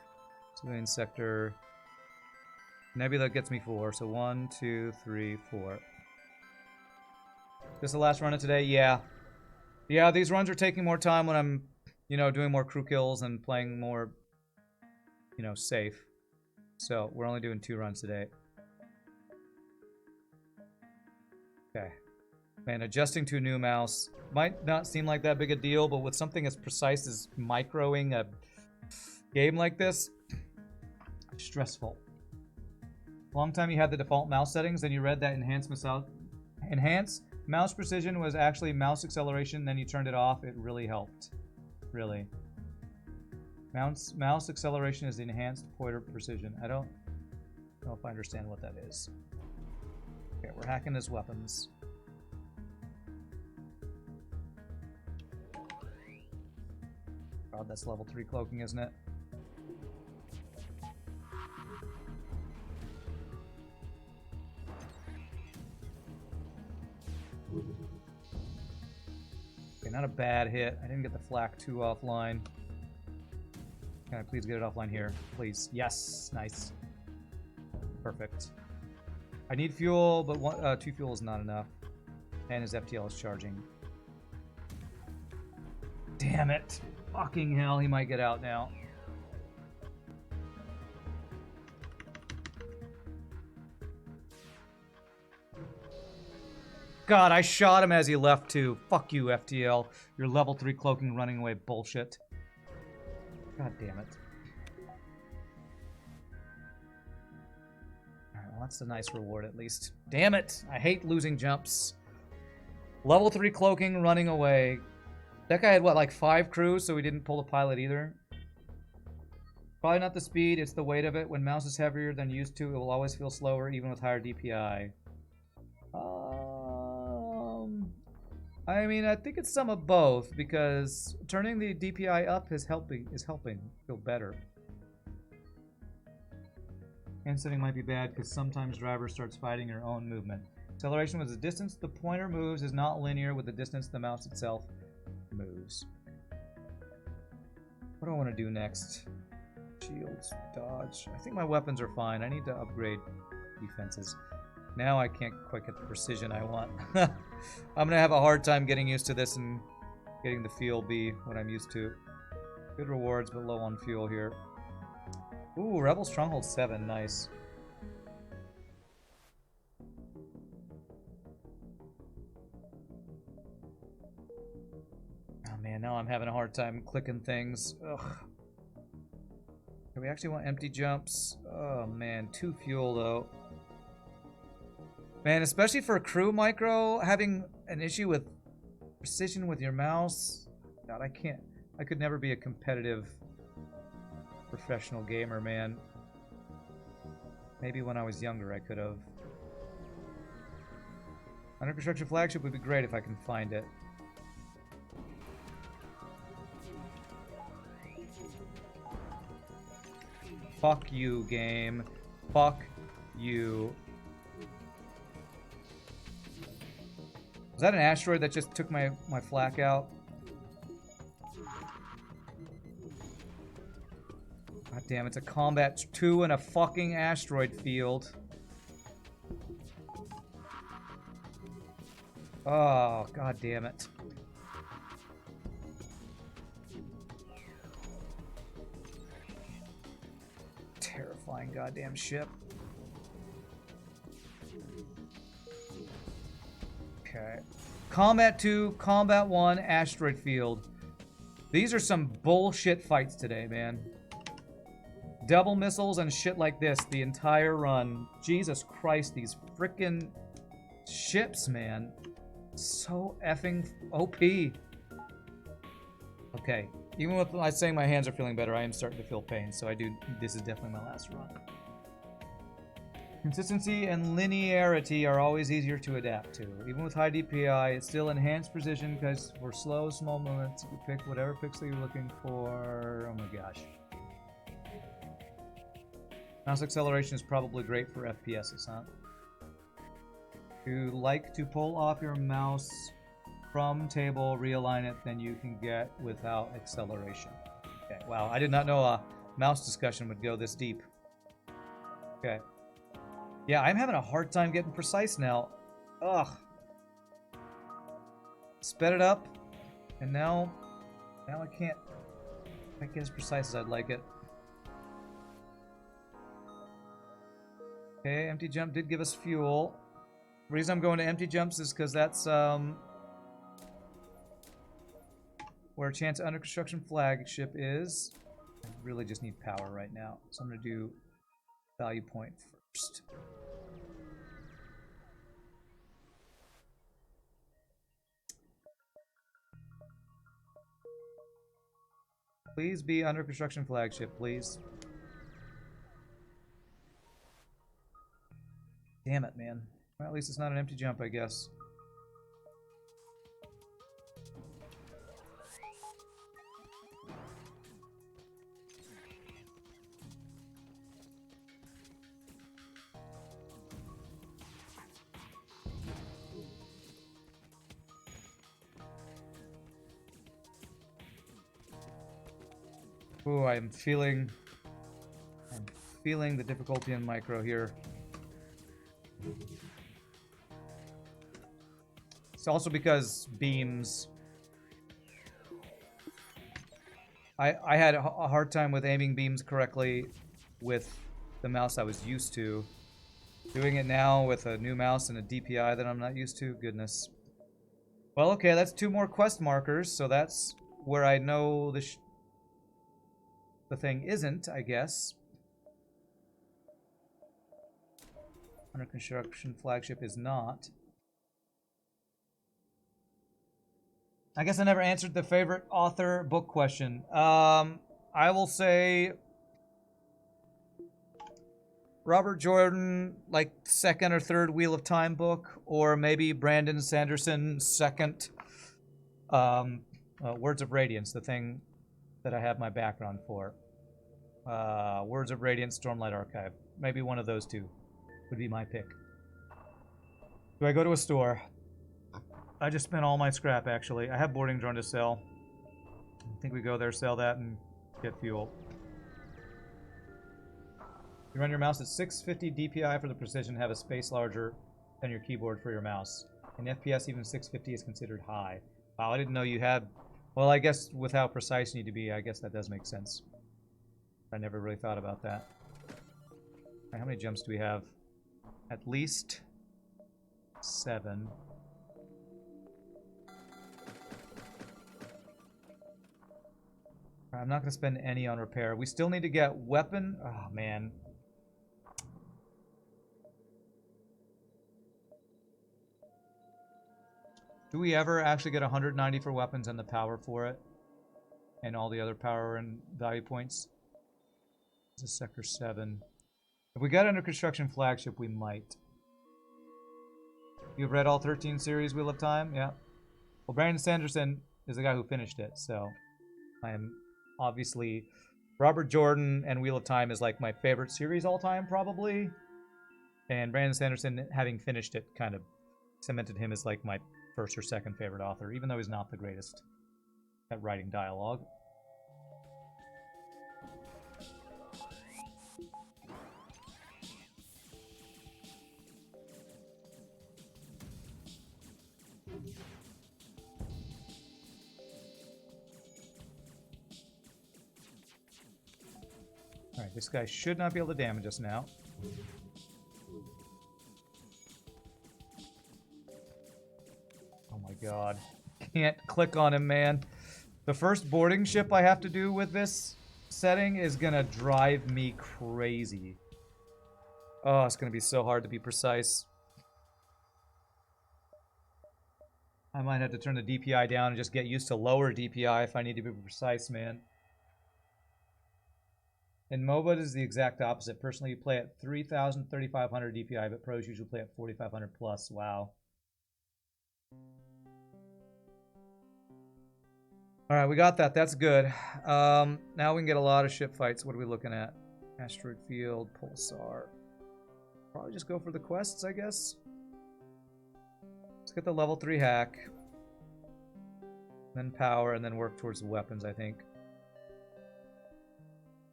Civilian sector. Nebula gets me 4, so 1, 2, 3, 4. This is the last run of today? Yeah. Yeah, these runs are taking more time when I'm, you know, doing more crew kills and playing more, you know, safe. So, we're only doing 2 runs today. Okay. Man, adjusting to a new mouse might not seem like that big a deal, but with something as precise as microing a game like this, stressful. Long time you had the default mouse settings, then you read that enhance mouse precision was actually mouse acceleration, then you turned it off. It really helped. Really. Mouse acceleration is enhanced pointer precision. I don't know if I understand what that is. Okay, we're hacking his weapons. God, that's level 3 cloaking, isn't it? Okay, not a bad hit. I didn't get the flak 2 offline. Can I please get it offline here? Please. Yes. Nice. Perfect. I need fuel, but 2 fuel is not enough. And his FTL is charging. Damn it. Fucking hell, he might get out now. God, I shot him as he left too. Fuck you, FTL. Your level 3 cloaking running away bullshit. God damn it. Alright, well that's a nice reward at least. Damn it! I hate losing jumps. Level 3 cloaking running away. That guy had, what, like 5 crews, so he didn't pull the pilot either? Probably not the speed, it's the weight of it. When mouse is heavier than used to, it will always feel slower, even with higher DPI. I mean, I think it's some of both, because turning the DPI up is helping feel better. Hand setting might be bad, because sometimes driver starts fighting your own movement. Acceleration with the distance the pointer moves is not linear with the distance the mouse itself moves. What do I want to do next? Shields, dodge. I think my weapons are fine. I need to upgrade defenses. Now I can't quite get the precision I want. I'm going to have a hard time getting used to this and getting the feel be what I'm used to. Good rewards, but low on fuel here. Ooh, Rebel Stronghold 7. Nice. Oh man, now I'm having a hard time clicking things. Ugh. Do we actually want empty jumps? Oh man, 2 fuel though. Man, especially for a crew micro, having an issue with precision with your mouse. God, I can't. I could never be a competitive professional gamer, man. Maybe when I was younger I could have. Under construction flagship would be great if I can find it. Fuck you, game. Fuck you. Was that an asteroid that just took my flak out? God damn, it's a combat 2 in a fucking asteroid field. Oh, god damn it. Terrifying goddamn ship. Okay. Combat 2, Combat 1, Asteroid Field. These are some bullshit fights today, man. Double missiles and shit like this the entire run. Jesus Christ, these frickin' ships, man. So effing OP. Okay. Even with I saying my hands are feeling better, I am starting to feel pain, so this is definitely my last run. Consistency and linearity are always easier to adapt to. Even with high DPI, it's still enhanced precision because for slow, small movements, you pick whatever pixel you're looking for. Oh my gosh. Mouse acceleration is probably great for FPSs, huh? You like to pull off your mouse from table, realign it, then you can get without acceleration. Okay, wow, I did not know a mouse discussion would go this deep. Okay. Yeah, I'm having a hard time getting precise now. Ugh. Sped it up, and now I can't get as precise as I'd like it. Okay, empty jump did give us fuel. The reason I'm going to empty jumps is because that's where Chance Under Construction Flagship is. I really just need power right now, so I'm going to do value point first. Please be Under Construction Flagship, please. Damn it, man. Well, at least it's not an empty jump, I guess. Ooh, I'm feeling the difficulty in micro here. It's also because beams. I had a hard time with aiming beams correctly with the mouse I was used to. Doing it now with a new mouse and a DPI that I'm not used to, goodness. Well, okay, that's 2 more quest markers, so that's where I know the thing isn't, I guess. Under construction flagship is not. I guess I never answered the favorite author book question. I will say Robert Jordan, like second or third Wheel of Time book, or maybe Brandon Sanderson's second Words of Radiance, the thing that I have my background for. Words of Radiance, Stormlight Archive. Maybe one of those two would be my pick. Do I go to a store? I just spent all my scrap, actually. I have boarding drone to sell. I think we go there, sell that, and get fuel. You run your mouse at 650 DPI for the precision, have a space larger than your keyboard for your mouse. In FPS, even 650 is considered high. Wow, I didn't know you had... Well, I guess with how precise you need to be, I guess that does make sense. I never really thought about that. How many jumps do we have? At least 7. I'm not going to spend any on repair. We still need to get weapon. Oh, man. Do we ever actually get 190 for weapons and the power for it? And all the other power and value points? This is Sector 7. If we got under construction flagship, we might. You've read all 13 series Wheel of Time? Yeah. Well, Brandon Sanderson is the guy who finished it, so I am obviously... Robert Jordan and Wheel of Time is like my favorite series all time, probably. And Brandon Sanderson, having finished it, kind of cemented him as like my first or second favorite author, even though he's not the greatest at writing dialogue. Alright, this guy should not be able to damage us now. Oh my god. Can't click on him, man. The first boarding ship I have to do with this setting is gonna drive me crazy. Oh, it's gonna be so hard to be precise. I might have to turn the DPI down and just get used to lower DPI if I need to be precise, man. In MOBA, it is the exact opposite. Personally, you play at 3,000, 3,500 DPI, but pros usually play at 4,500 plus. Wow. Alright, we got that. That's good. Now we can get a lot of ship fights. What are we looking at? Asteroid Field, Pulsar. Probably just go for the quests, I guess. Let's get the level 3 hack. Then power, and then work towards the weapons, I think.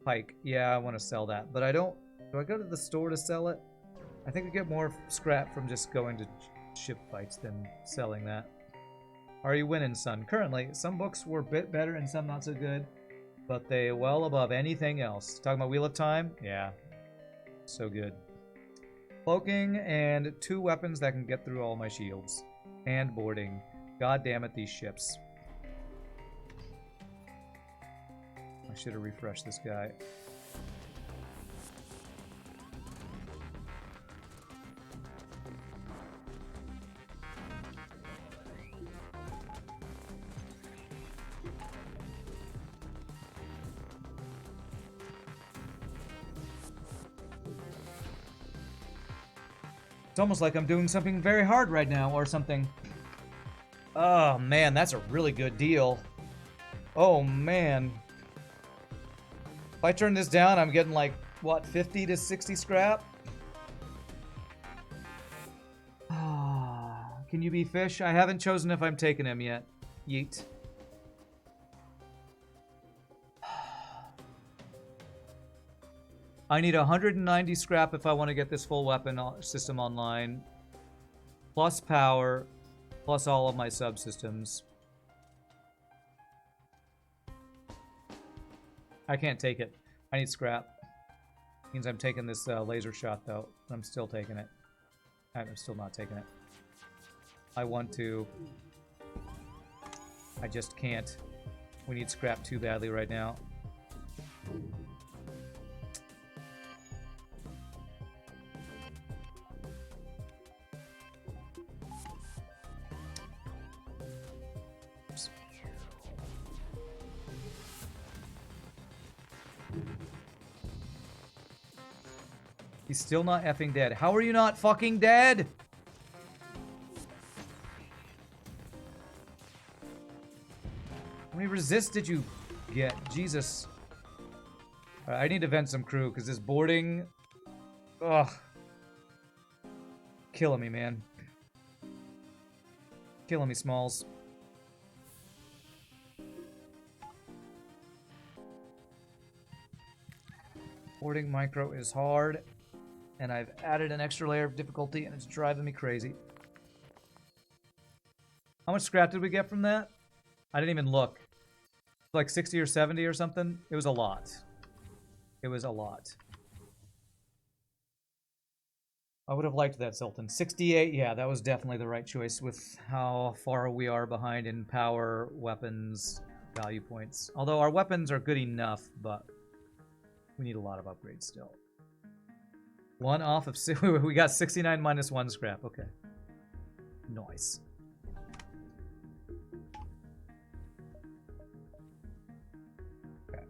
Pike. Yeah, I want to sell that. But I don't... Do I go to the store to sell it? I think we get more scrap from just going to ship fights than selling that. Are you winning, son? Currently, some books were a bit better and some not so good. But they well above anything else. Talking about Wheel of Time? Yeah. So good. Cloaking and 2 weapons that can get through all my shields. And boarding. God damn it, these ships. I should have refreshed this guy. It's almost like I'm doing something very hard right now or something. Oh man, that's a really good deal. Oh man. If I turn this down, I'm getting like, what, 50 to 60 scrap? Can you be fish? I haven't chosen if I'm taking him yet. Yeet. I need 190 scrap if I want to get this full weapon system online. Plus power. Plus all of my subsystems. I can't take it. I need scrap. Means I'm taking this laser shot, though. I'm still taking it. I'm still not taking it. I want to. I just can't. We need scrap too badly right now. Oops. He's still not effing dead. How are you not fucking dead? How many resists did you get? Jesus. Alright, I need to vent some crew, because this boarding... Ugh. Killing me, man. Killing me, Smalls. Boarding micro is hard, and I've added an extra layer of difficulty, and it's driving me crazy. How much scrap did we get from that? I didn't even look. Like 60 or 70 or something? It was a lot. It was a lot. I would have liked that, Sultan. 68, yeah, that was definitely the right choice with how far we are behind in power, weapons, value points. Although our weapons are good enough, but we need a lot of upgrades still. One off of... We got 69 minus 1 scrap. Okay. Nice. Okay.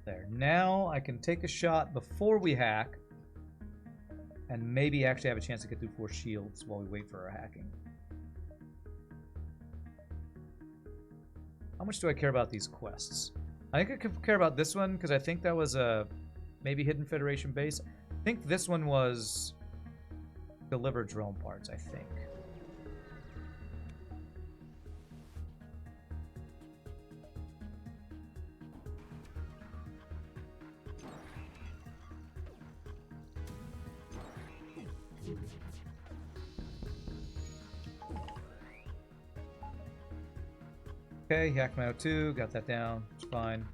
There. Now I can take a shot before we hack. And maybe actually have a chance to get through 4 shields while we wait for our hacking. How much do I care about these quests? I think I could care about this one, because I think that was a maybe Hidden Federation base. I think this one was deliver drone parts, I think. Okay, hack my O2, got that down, it's fine.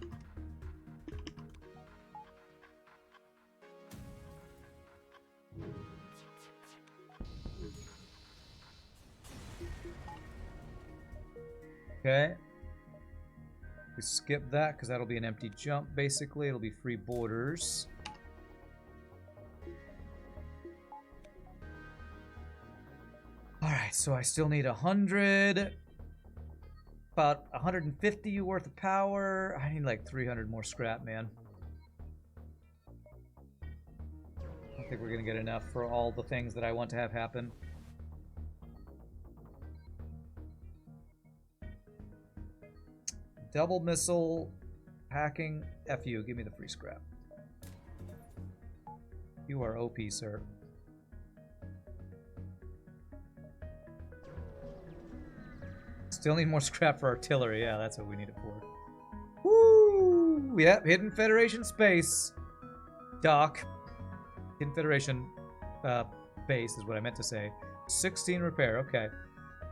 Okay. We skip that because that'll be an empty jump basically, it'll be free borders. Alright, so I still need 100. About 150 worth of power. I need like 300 more scrap, man. I don't think we're gonna get enough for all the things that I want to have happen. Double missile, hacking, F you, give me the free scrap. You are OP, sir. Still need more scrap for artillery. Yeah, that's what we need it for. Woo! Yep, Hidden Federation space. Dock. Hidden Federation base is what I meant to say. 16 repair, okay.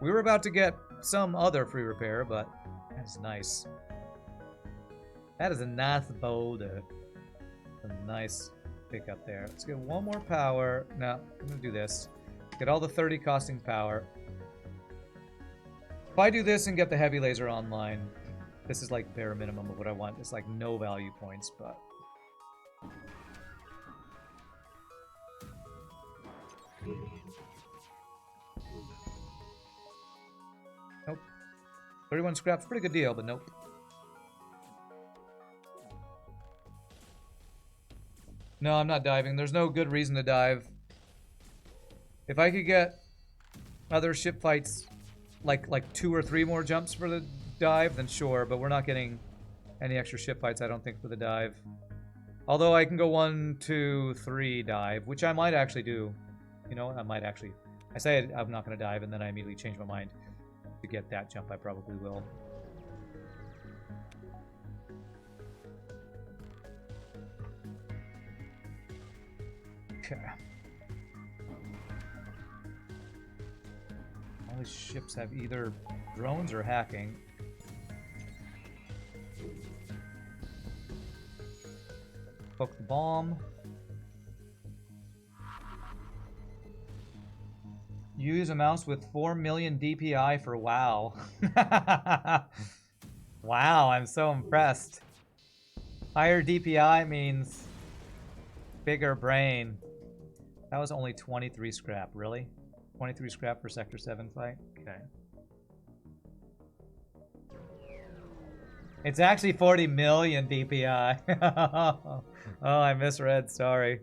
We were about to get some other free repair, but that's nice. That is a nice boulder. A nice pickup there. Let's get one more power. No, I'm gonna do this. Get all the 30 costing power. If I do this and get the heavy laser online, this is like bare minimum of what I want. It's like no value points, but... Nope. 31 scraps, pretty good deal, but nope. No, I'm not diving. There's no good reason to dive. If I could get other ship fights, like 2 or 3 more jumps for the dive, then sure, but we're not getting any extra ship fights, I don't think, for the dive. Although I can go 1, 2, 3 dive, which I might actually do. You know, I might actually... I say I'm not going to dive, and then I immediately change my mind. To get that jump, I probably will. Okay. All these ships have either drones or hacking. Poke the bomb. Use a mouse with 4 million DPI for WoW. Wow, I'm so impressed. Higher DPI means bigger brain. That was only 23 scrap, really? 23 scrap for Sector 7 fight? Okay. It's actually 40 million DPI. Oh, I misread, sorry.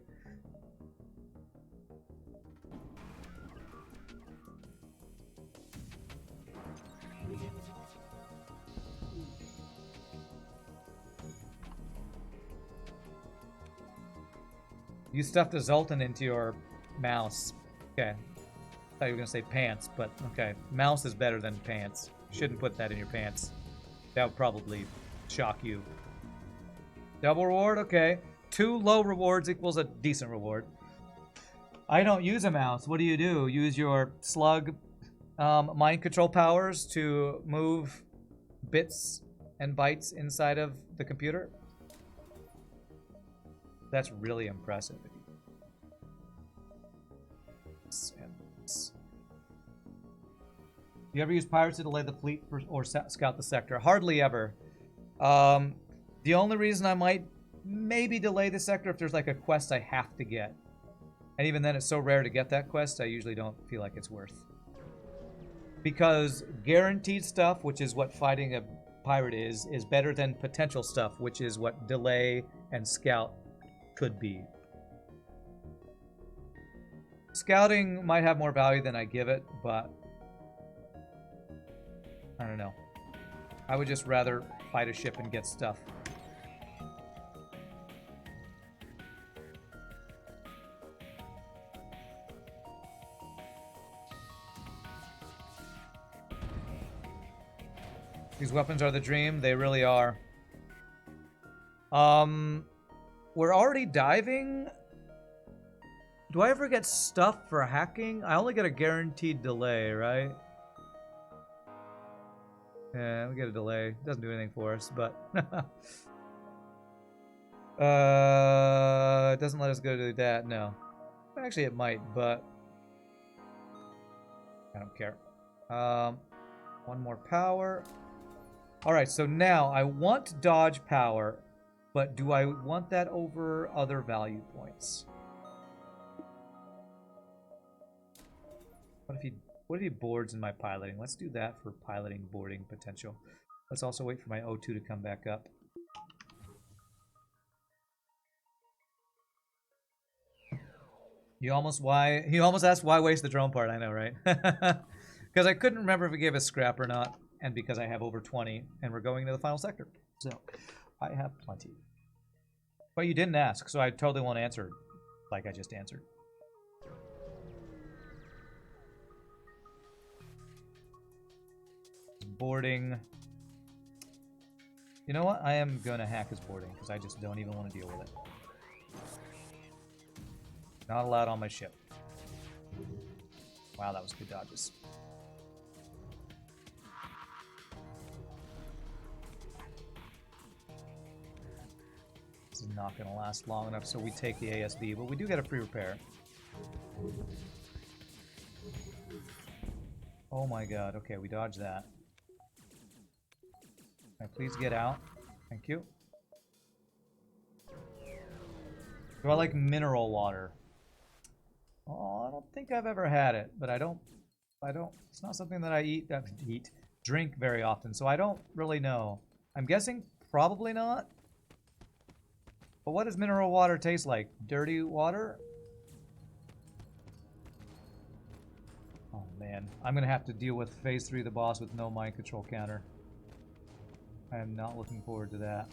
You stuffed a Zoltan into your mouse. Okay. I thought you were going to say pants, but okay. Mouse is better than pants. You shouldn't put that in your pants. That would probably shock you. Double reward? Okay. 2 low rewards equals a decent reward. I don't use a mouse. What do? Use your slug mind control powers to move bits and bytes inside of the computer? That's really impressive. You ever use pirates to delay the fleet or scout the sector? Hardly ever. The only reason I might maybe delay the sector if there's like a quest I have to get. And even then, it's so rare to get that quest, I usually don't feel like it's worth. Because guaranteed stuff, which is what fighting a pirate is better than potential stuff, which is what delay and scout could be. Scouting might have more value than I give it, but I don't know. I would just rather fight a ship and get stuff. These weapons are the dream. They really are. We're already diving. Do I ever get stuff for hacking? I only get a guaranteed delay, right? Yeah, we get a delay. It doesn't do anything for us, but it doesn't let us go to that. No, actually, it might, but I don't care. One more power. All right, so now I want dodge power, but do I want that over other value points? What if he boards in my piloting? Let's do that for piloting boarding potential. Let's also wait for my O2 to come back up. You almost asked why waste the drone part. I know, right? Because I couldn't remember if it gave us scrap or not, and because I have over 20, and we're going to the final sector. So I have plenty. But you didn't ask, so I totally won't answer like I just answered. Boarding. You know what? I am going to hack his boarding because I just don't even want to deal with it. Not allowed on my ship. Wow, that was good dodges. This is not going to last long enough, so we take the ASB, but we do get a free repair. Oh my god, okay, we dodged that. Can I please get out? Thank you. Do I like mineral water? Oh, I don't think I've ever had it, but I don't, it's not something that I drink very often, so I don't really know. I'm guessing probably not. But what does mineral water taste like? Dirty water? Oh man, I'm gonna have to deal with phase 3 of the boss with no mind control counter. I am not looking forward to that.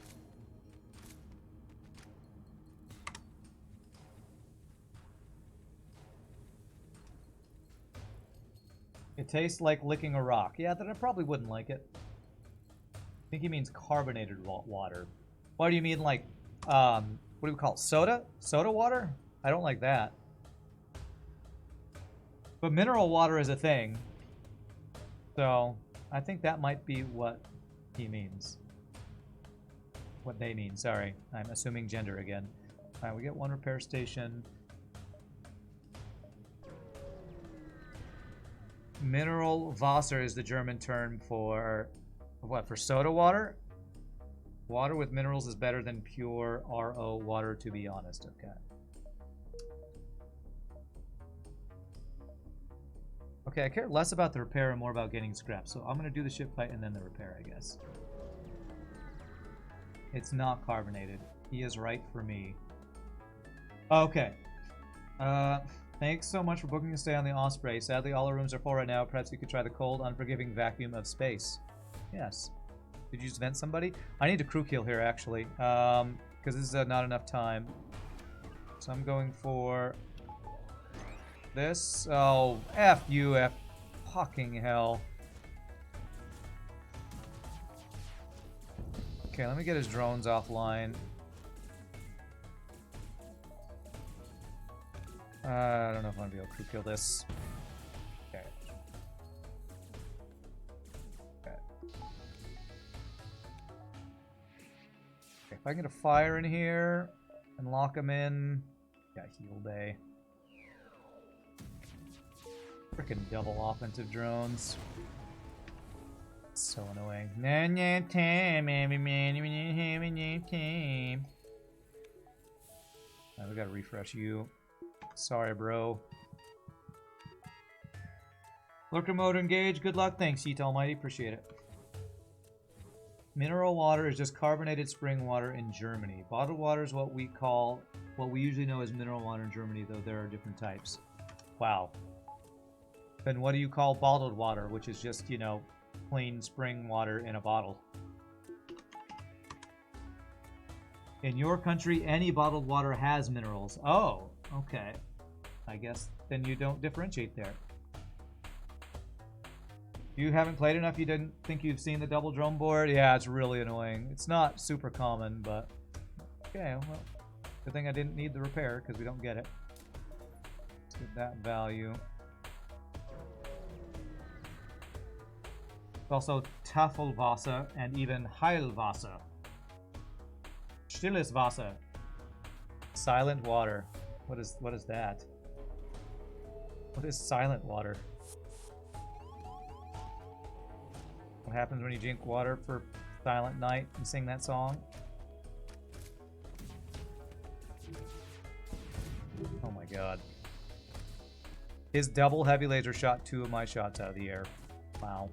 It tastes like licking a rock. Yeah, then I probably wouldn't like it. I think he means carbonated water. What do you mean, like, what do we call it? Soda? Soda water? I don't like that. But mineral water is a thing. So, I think that might be what he means. What they mean, sorry. I'm assuming gender again. Alright, we get one repair station. Mineral Wasser is the German term for what? For soda water? Water with minerals is better than pure RO water, to be honest. Okay. Okay, I care less about the repair and more about getting scrap. So I'm going to do the ship fight and then the repair, I guess. It's not carbonated. He is right for me. Okay. Thanks so much for booking a stay on the Osprey. Sadly, all our rooms are full right now. Perhaps you could try the cold, unforgiving vacuum of space. Yes. Did you just vent somebody? I need a crew kill here, actually. Because this is not enough time. So I'm going for this. Oh, F you, F fucking hell. Okay, let me get his drones offline. I don't know if I'm gonna be able to crew kill this. Okay. Okay. If I get a fire in here and lock him in, got heal day. Frickin' double offensive drones. So annoying. Right, we gotta refresh you. Sorry, bro. Lurker mode engage. Good luck. Thanks, Yeet Almighty. Appreciate it. Mineral water is just carbonated spring water in Germany. Bottled water is what we usually know as mineral water in Germany, though there are different types. Wow. Then what do you call bottled water, which is just, you know, plain spring water in a bottle? In your country, any bottled water has minerals. Oh, okay. I guess then you don't differentiate there. You haven't played enough? You didn't think you've seen the double drone board? Yeah, it's really annoying. It's not super common, but okay, well, good thing I didn't need the repair because we don't get it. Let's get that value. Also Tafelwasser and even Heilwasser. Stilles Wasser. Silent water. What is that? What is silent water? What happens when you drink water for Silent Night and sing that song? Oh my god. His double heavy laser shot 2 of my shots out of the air. Wow.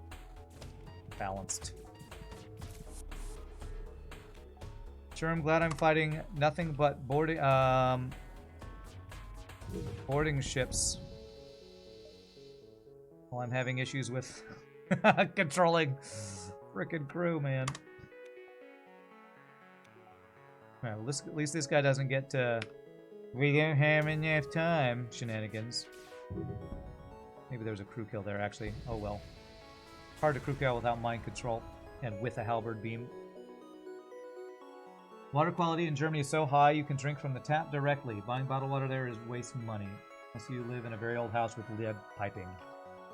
Balanced. Sure, I'm glad I'm fighting nothing but boarding ships while I'm having issues with controlling frickin' crew, man. Well, at least this guy doesn't get to we don't have enough time shenanigans. Maybe there's a crew kill there, actually. Oh well. Hard to crew kill without mind control and with a halberd beam. Water quality in Germany is so high you can drink from the tap directly. Buying bottled water there is wasting money. Unless you live in a very old house with lead piping.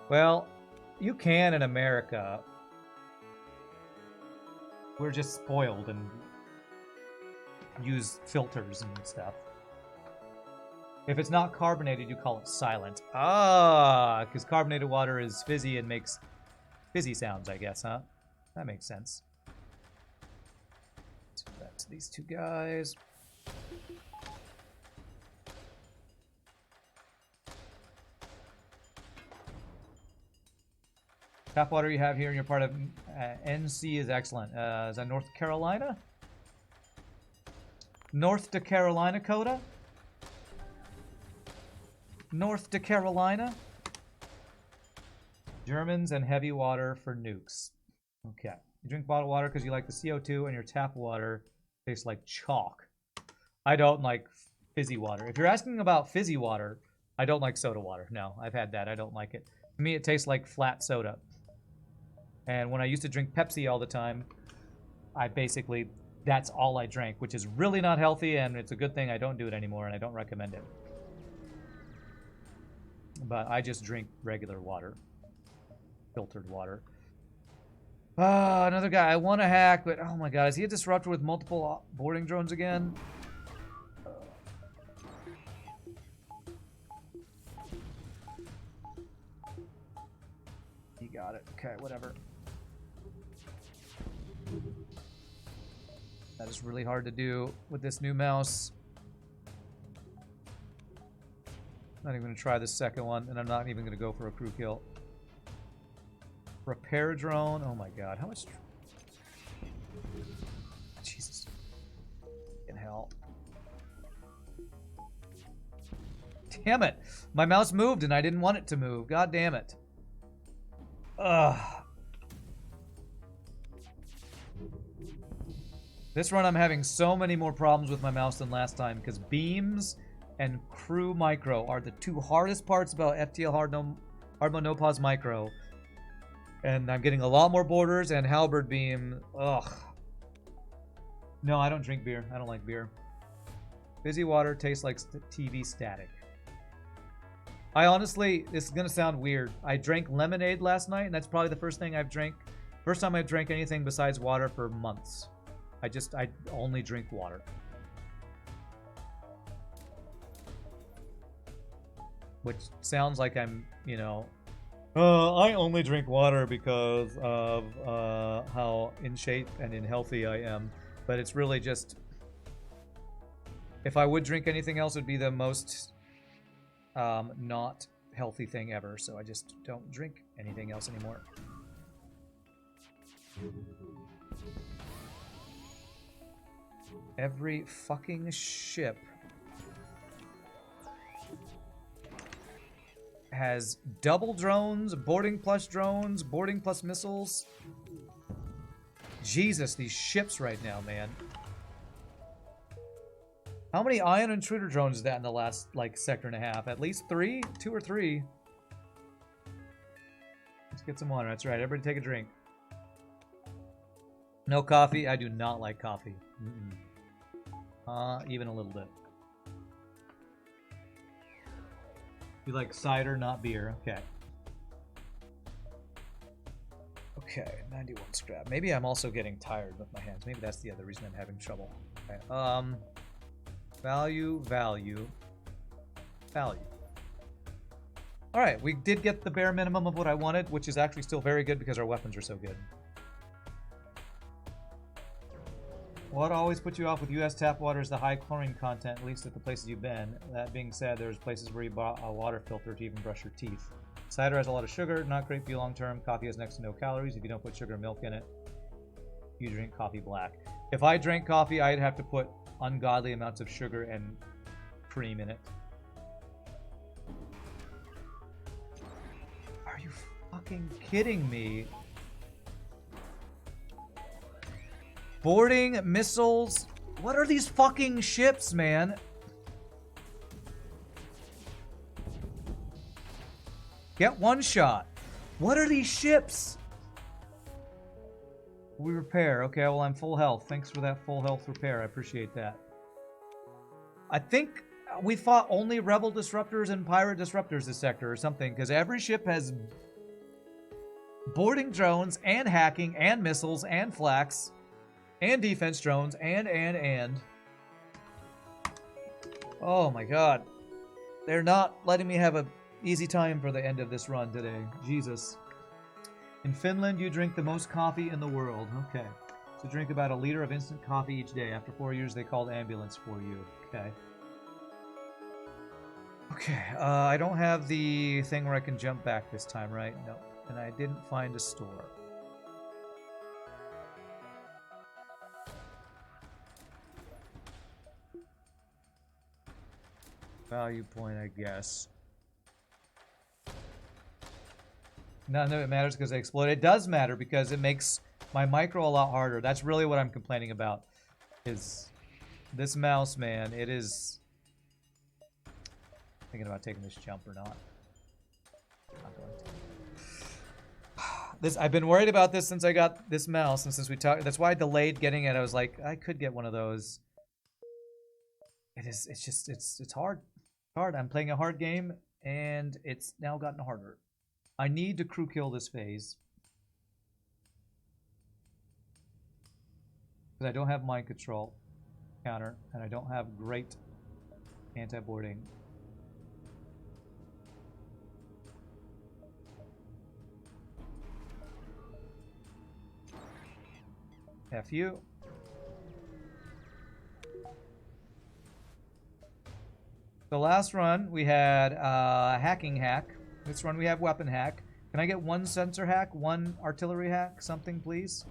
Well, you can in America. We're just spoiled and use filters and stuff. If it's not carbonated, you call it silent. Ah, because carbonated water is fizzy and makes fizzy sounds, I guess, huh? That makes sense. So that's these two guys. Tap water you have here in your part of NC is excellent. Is that North Carolina? North Carolina, Coda? North Carolina? Germans and heavy water for nukes. Okay. You drink bottled water because you like the CO2 and your tap water tastes like chalk. I don't like fizzy water. If you're asking about fizzy water, I don't like soda water. No, I've had that. I don't like it. To me, it tastes like flat soda. And when I used to drink Pepsi all the time, that's all I drank, which is really not healthy, and it's a good thing I don't do it anymore, and I don't recommend it. But I just drink regular water. Filtered water. Ah, another guy. I want to hack, but oh my god, is he a disruptor with multiple boarding drones again? He got it. Okay, whatever. That is really hard to do with this new mouse. Not even going to try the second one, and I'm not even going to go for a crew kill. Repair drone. Oh my god, how much? Jesus. In hell. Damn it! My mouse moved and I didn't want it to move. God damn it. Ugh. This run I'm having so many more problems with my mouse than last time because beams and crew micro are the two hardest parts about FTL Hard mode no pause micro. And I'm getting a lot more borders and halberd beam. Ugh. No, I don't drink beer. I don't like beer. Fizzy water tastes like TV static. I honestly, this is going to sound weird. I drank lemonade last night, and that's probably the first thing I've drank. First time I've drank anything besides water for months. I only drink water. Which sounds like I'm, you know, I only drink water because of how in shape and unhealthy I am. But it's really just, if I would drink anything else, it would be the most not healthy thing ever. So I just don't drink anything else anymore. Every fucking ship has double drones, boarding plus missiles. Jesus, these ships right now, man. How many ion intruder drones is that in the last, like, sector and a half? At least 3? 2 or 3. Let's get some water. That's right. Everybody take a drink. No coffee? I do not like coffee. Even a little bit. You like cider, not beer. Okay. Okay, 91 scrap. Maybe I'm also getting tired with my hands. Maybe that's the other reason I'm having trouble. Okay. Value. Alright, we did get the bare minimum of what I wanted, which is actually still very good because our weapons are so good. What always puts you off with U.S. tap water is the high chlorine content, at least at the places you've been. That being said, there's places where you bought a water filter to even brush your teeth. Cider has a lot of sugar, not great for you long term. Coffee has next to no calories if you don't put sugar and milk in it. You drink coffee black. If I drank coffee, I'd have to put ungodly amounts of sugar and cream in it. Are you fucking kidding me? Boarding, missiles. What are these fucking ships, man? Get one shot. What are these ships? We repair. Okay, well, I'm full health. Thanks for that full health repair. I appreciate that. I think we fought only rebel disruptors and pirate disruptors this sector or something, because every ship has boarding drones and hacking and missiles and flaks. And defense drones, and. Oh my god. They're not letting me have a easy time for the end of this run today. Jesus. In Finland, you drink the most coffee in the world. Okay. So drink about a liter of instant coffee each day. After 4 years, they called ambulance for you. Okay. Okay, I don't have the thing where I can jump back this time, right? No. And I didn't find a store. Value point, I guess. None of it matters because they explode. It does matter because it makes my micro a lot harder. That's really what I'm complaining about. Is this mouse, man. It is... Thinking about taking this jump or not. Not going to. I've been worried about this since I got this mouse, and since we talked... That's why I delayed getting it. I was like, I could get one of those. It's hard. Hard. I'm playing a hard game, and it's now gotten harder. I need to crew kill this phase. Because I don't have mind control counter, and I don't have great anti-boarding. F you. The last run we had hacking hack. This run we have weapon hack. Can I get one sensor hack, one artillery hack, something, please?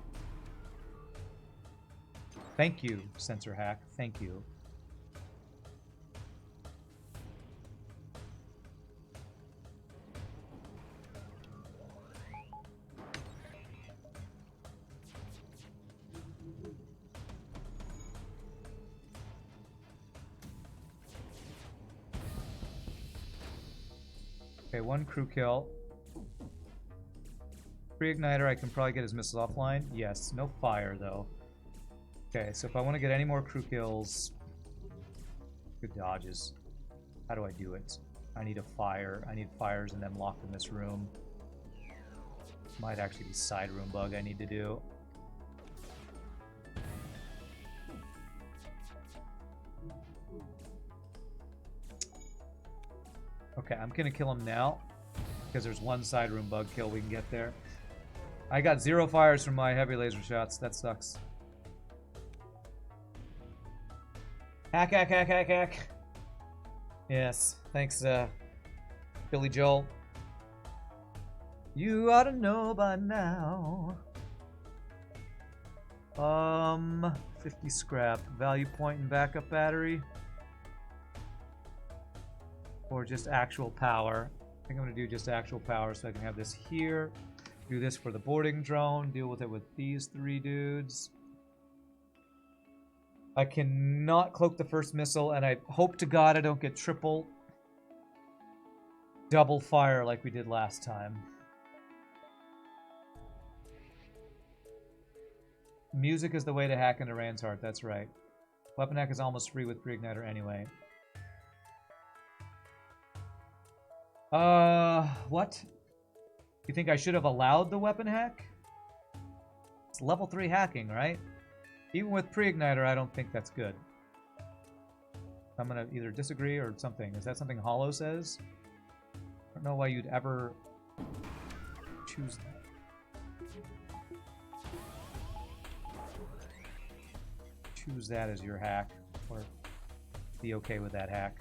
Thank you, sensor hack. Thank you. Okay, one crew kill. Pre-igniter, I can probably get his missiles offline. Yes, no fire though. Okay, so if I want to get any more crew kills... Good dodges. How do I do it? I need a fire. I need fires and then locked in this room. Might actually be side room bug I need to do. Okay, I'm gonna kill him now because there's one side room bug kill we can get there. I got 0 fires from my heavy laser shots. That sucks. Hack, hack, hack, hack, hack. Yes, thanks, Billy Joel. You ought to know by now. 50 scrap. Value point and backup battery. Or just actual power. I think I'm going to do just actual power so I can have this here. Do this for the boarding drone. Deal with it with these 3 dudes. I cannot cloak the first missile, and I hope to God I don't get triple double fire like we did last time. Music is the way to hack into Rand's heart, that's right. Weapon hack is almost free with pre-igniter anyway. What? You think I should have allowed the weapon hack? It's level 3 hacking, right? Even with pre-igniter, I don't think that's good. I'm gonna either disagree or something. Is that something Hollow says? I don't know why you'd ever choose that. Choose that as your hack, or be okay with that hack.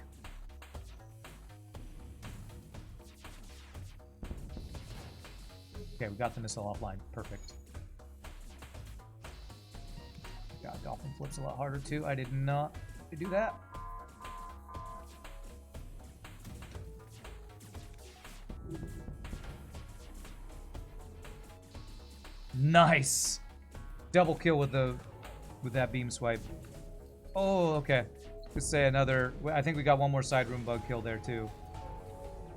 Okay, we got the missile offline. Perfect. God, Dolphin flips a lot harder too. I did not do that. Nice! Double kill with that beam swipe. Oh, okay. Let's say another... I think we got one more side room bug kill there too.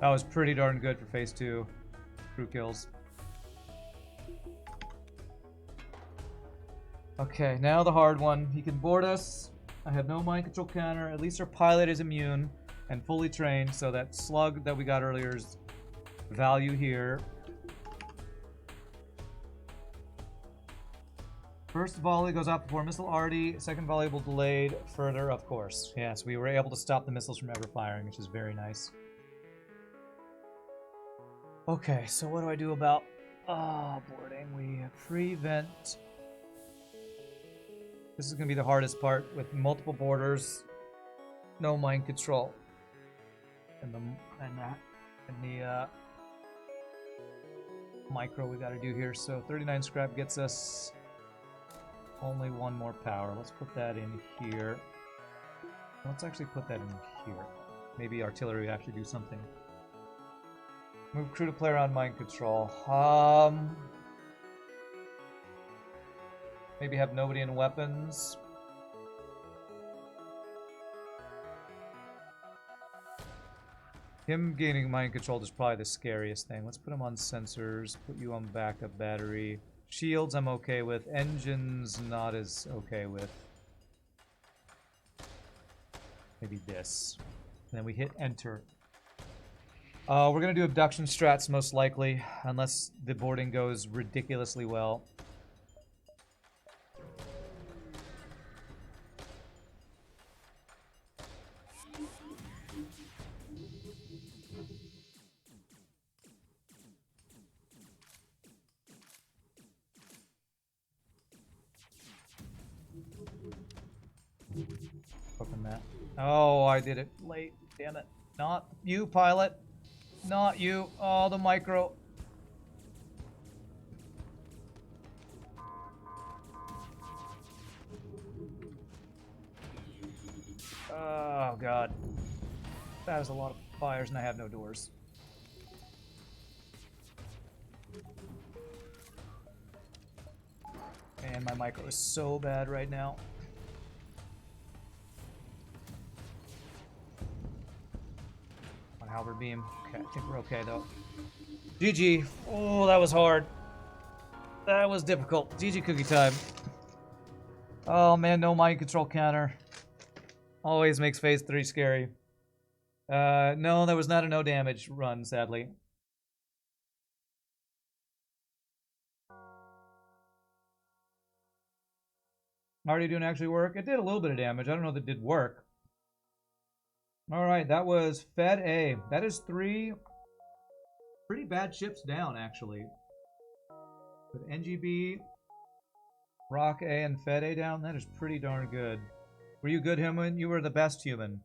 That was pretty darn good for phase 2. Crew kills. Okay, now the hard one. He can board us. I have no mind control counter. At least our pilot is immune and fully trained, so that slug that we got earlier is value here. First volley goes out before missile already. Second volley will delayed further, of course. Yes, we were able to stop the missiles from ever firing, which is very nice. Okay, so what do I do about boarding? We prevent... This is going to be the hardest part with multiple borders, no mind control, and the micro we got to do here. So 39 scrap gets us only one more power. Let's put that in here. Let's actually put that in here. Maybe artillery actually do something. Move crew to play around mind control. Maybe have nobody in weapons. Him gaining mind control is probably the scariest thing. Let's put him on sensors. Put you on backup battery. Shields I'm okay with. Engines not as okay with. Maybe this. And then we hit enter. We're going to do abduction strats most likely. Unless the boarding goes ridiculously well. Open that. Oh, I did it late. Damn it. Not you, pilot. Not you. Oh, the micro. god. That is a lot of fires, and I have no doors. And my micro is so bad right now. On halberd beam. Okay, I think we're okay though. GG. Oh, that was hard. That was difficult. GG cookie time. Oh man, no mind control counter. Always makes phase 3 scary. No, that was not a no damage run, sadly. Already doing actually work? It did a little bit of damage. I don't know if it did work. Alright, that was Fed A. That is 3 pretty bad ships down, actually. With NGB, Rock A, and Fed A down, that is pretty darn good. Were you good, human? You were the best human.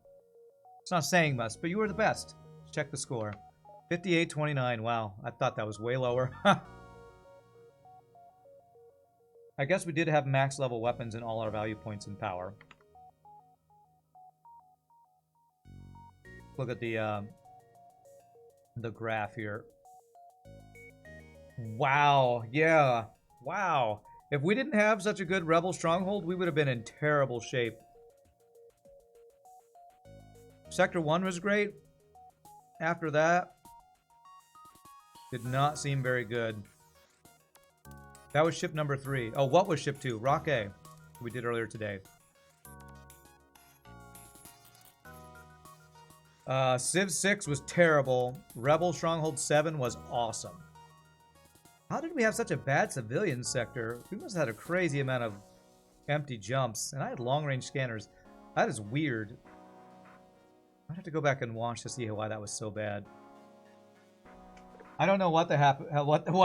It's not saying much, but you were the best. Let's check the score. 58-29. Wow, I thought that was way lower. I guess we did have max level weapons in all our value points in power. Look at the graph here. Wow, yeah, wow. If we didn't have such a good rebel stronghold, we would have been in terrible shape. Sector 1 was great. After that, did not seem very good. That was ship number 3. Oh, what was ship 2? Rock A. We did earlier today. Civ 6 was terrible. Rebel Stronghold 7 was awesome. How did we have such a bad civilian sector? We must have had a crazy amount of empty jumps. And I had long-range scanners. That is weird. I'd have to go back and watch to see why that was so bad. I don't know what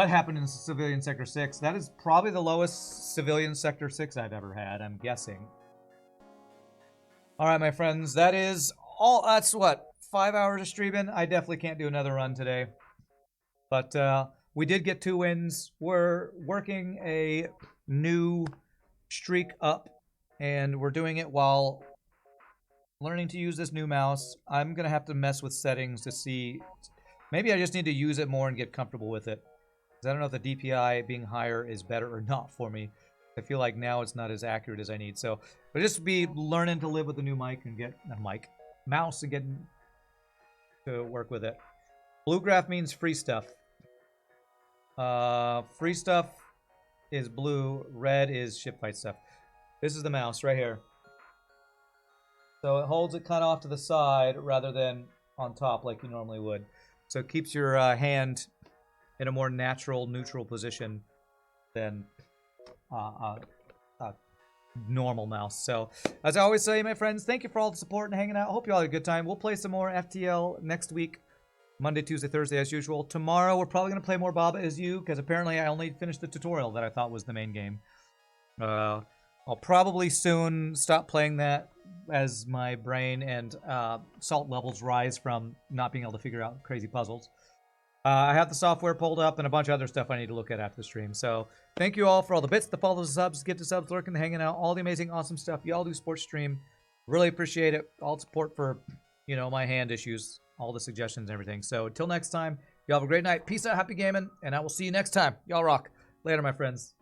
happened in civilian sector 6. That is probably the lowest civilian sector 6 I've ever had, I'm guessing. Alright, my friends, that is all. That's what, 5 hours of streaming? I definitely can't do another run today. But we did get 2 wins. We're working a new streak up, and we're doing it while learning to use this new mouse. I'm going to have to mess with settings to see. Maybe I just need to use it more and get comfortable with it. Because I don't know if the DPI being higher is better or not for me. I feel like now it's not as accurate as I need. So, but just be learning to live with the new mic and get a mouse and getting to work with it. Blue graph means free stuff. Free stuff is blue. Red is ship fight stuff. This is the mouse right here. So it holds it kind of off to the side rather than on top like you normally would. So it keeps your hand in a more natural, neutral position than a normal mouse. So, as I always say, my friends, thank you for all the support and hanging out. I hope you all had a good time. We'll play some more FTL next week. Monday, Tuesday, Thursday, as usual. Tomorrow, we're probably going to play more Baba Is You, because apparently I only finished the tutorial that I thought was the main game. I'll probably soon stop playing that as my brain and salt levels rise from not being able to figure out crazy puzzles. I have the software pulled up and a bunch of other stuff I need to look at after the stream. So thank you all for all the bits, the follows, the subs, get the subs, lurking, hanging out, all the amazing, awesome stuff. You all do sports stream. Really appreciate it. All the support for, you know, my hand issues, all the suggestions and everything. So until next time, y'all have a great night. Peace out, happy gaming, and I will see you next time. Y'all rock. Later, my friends.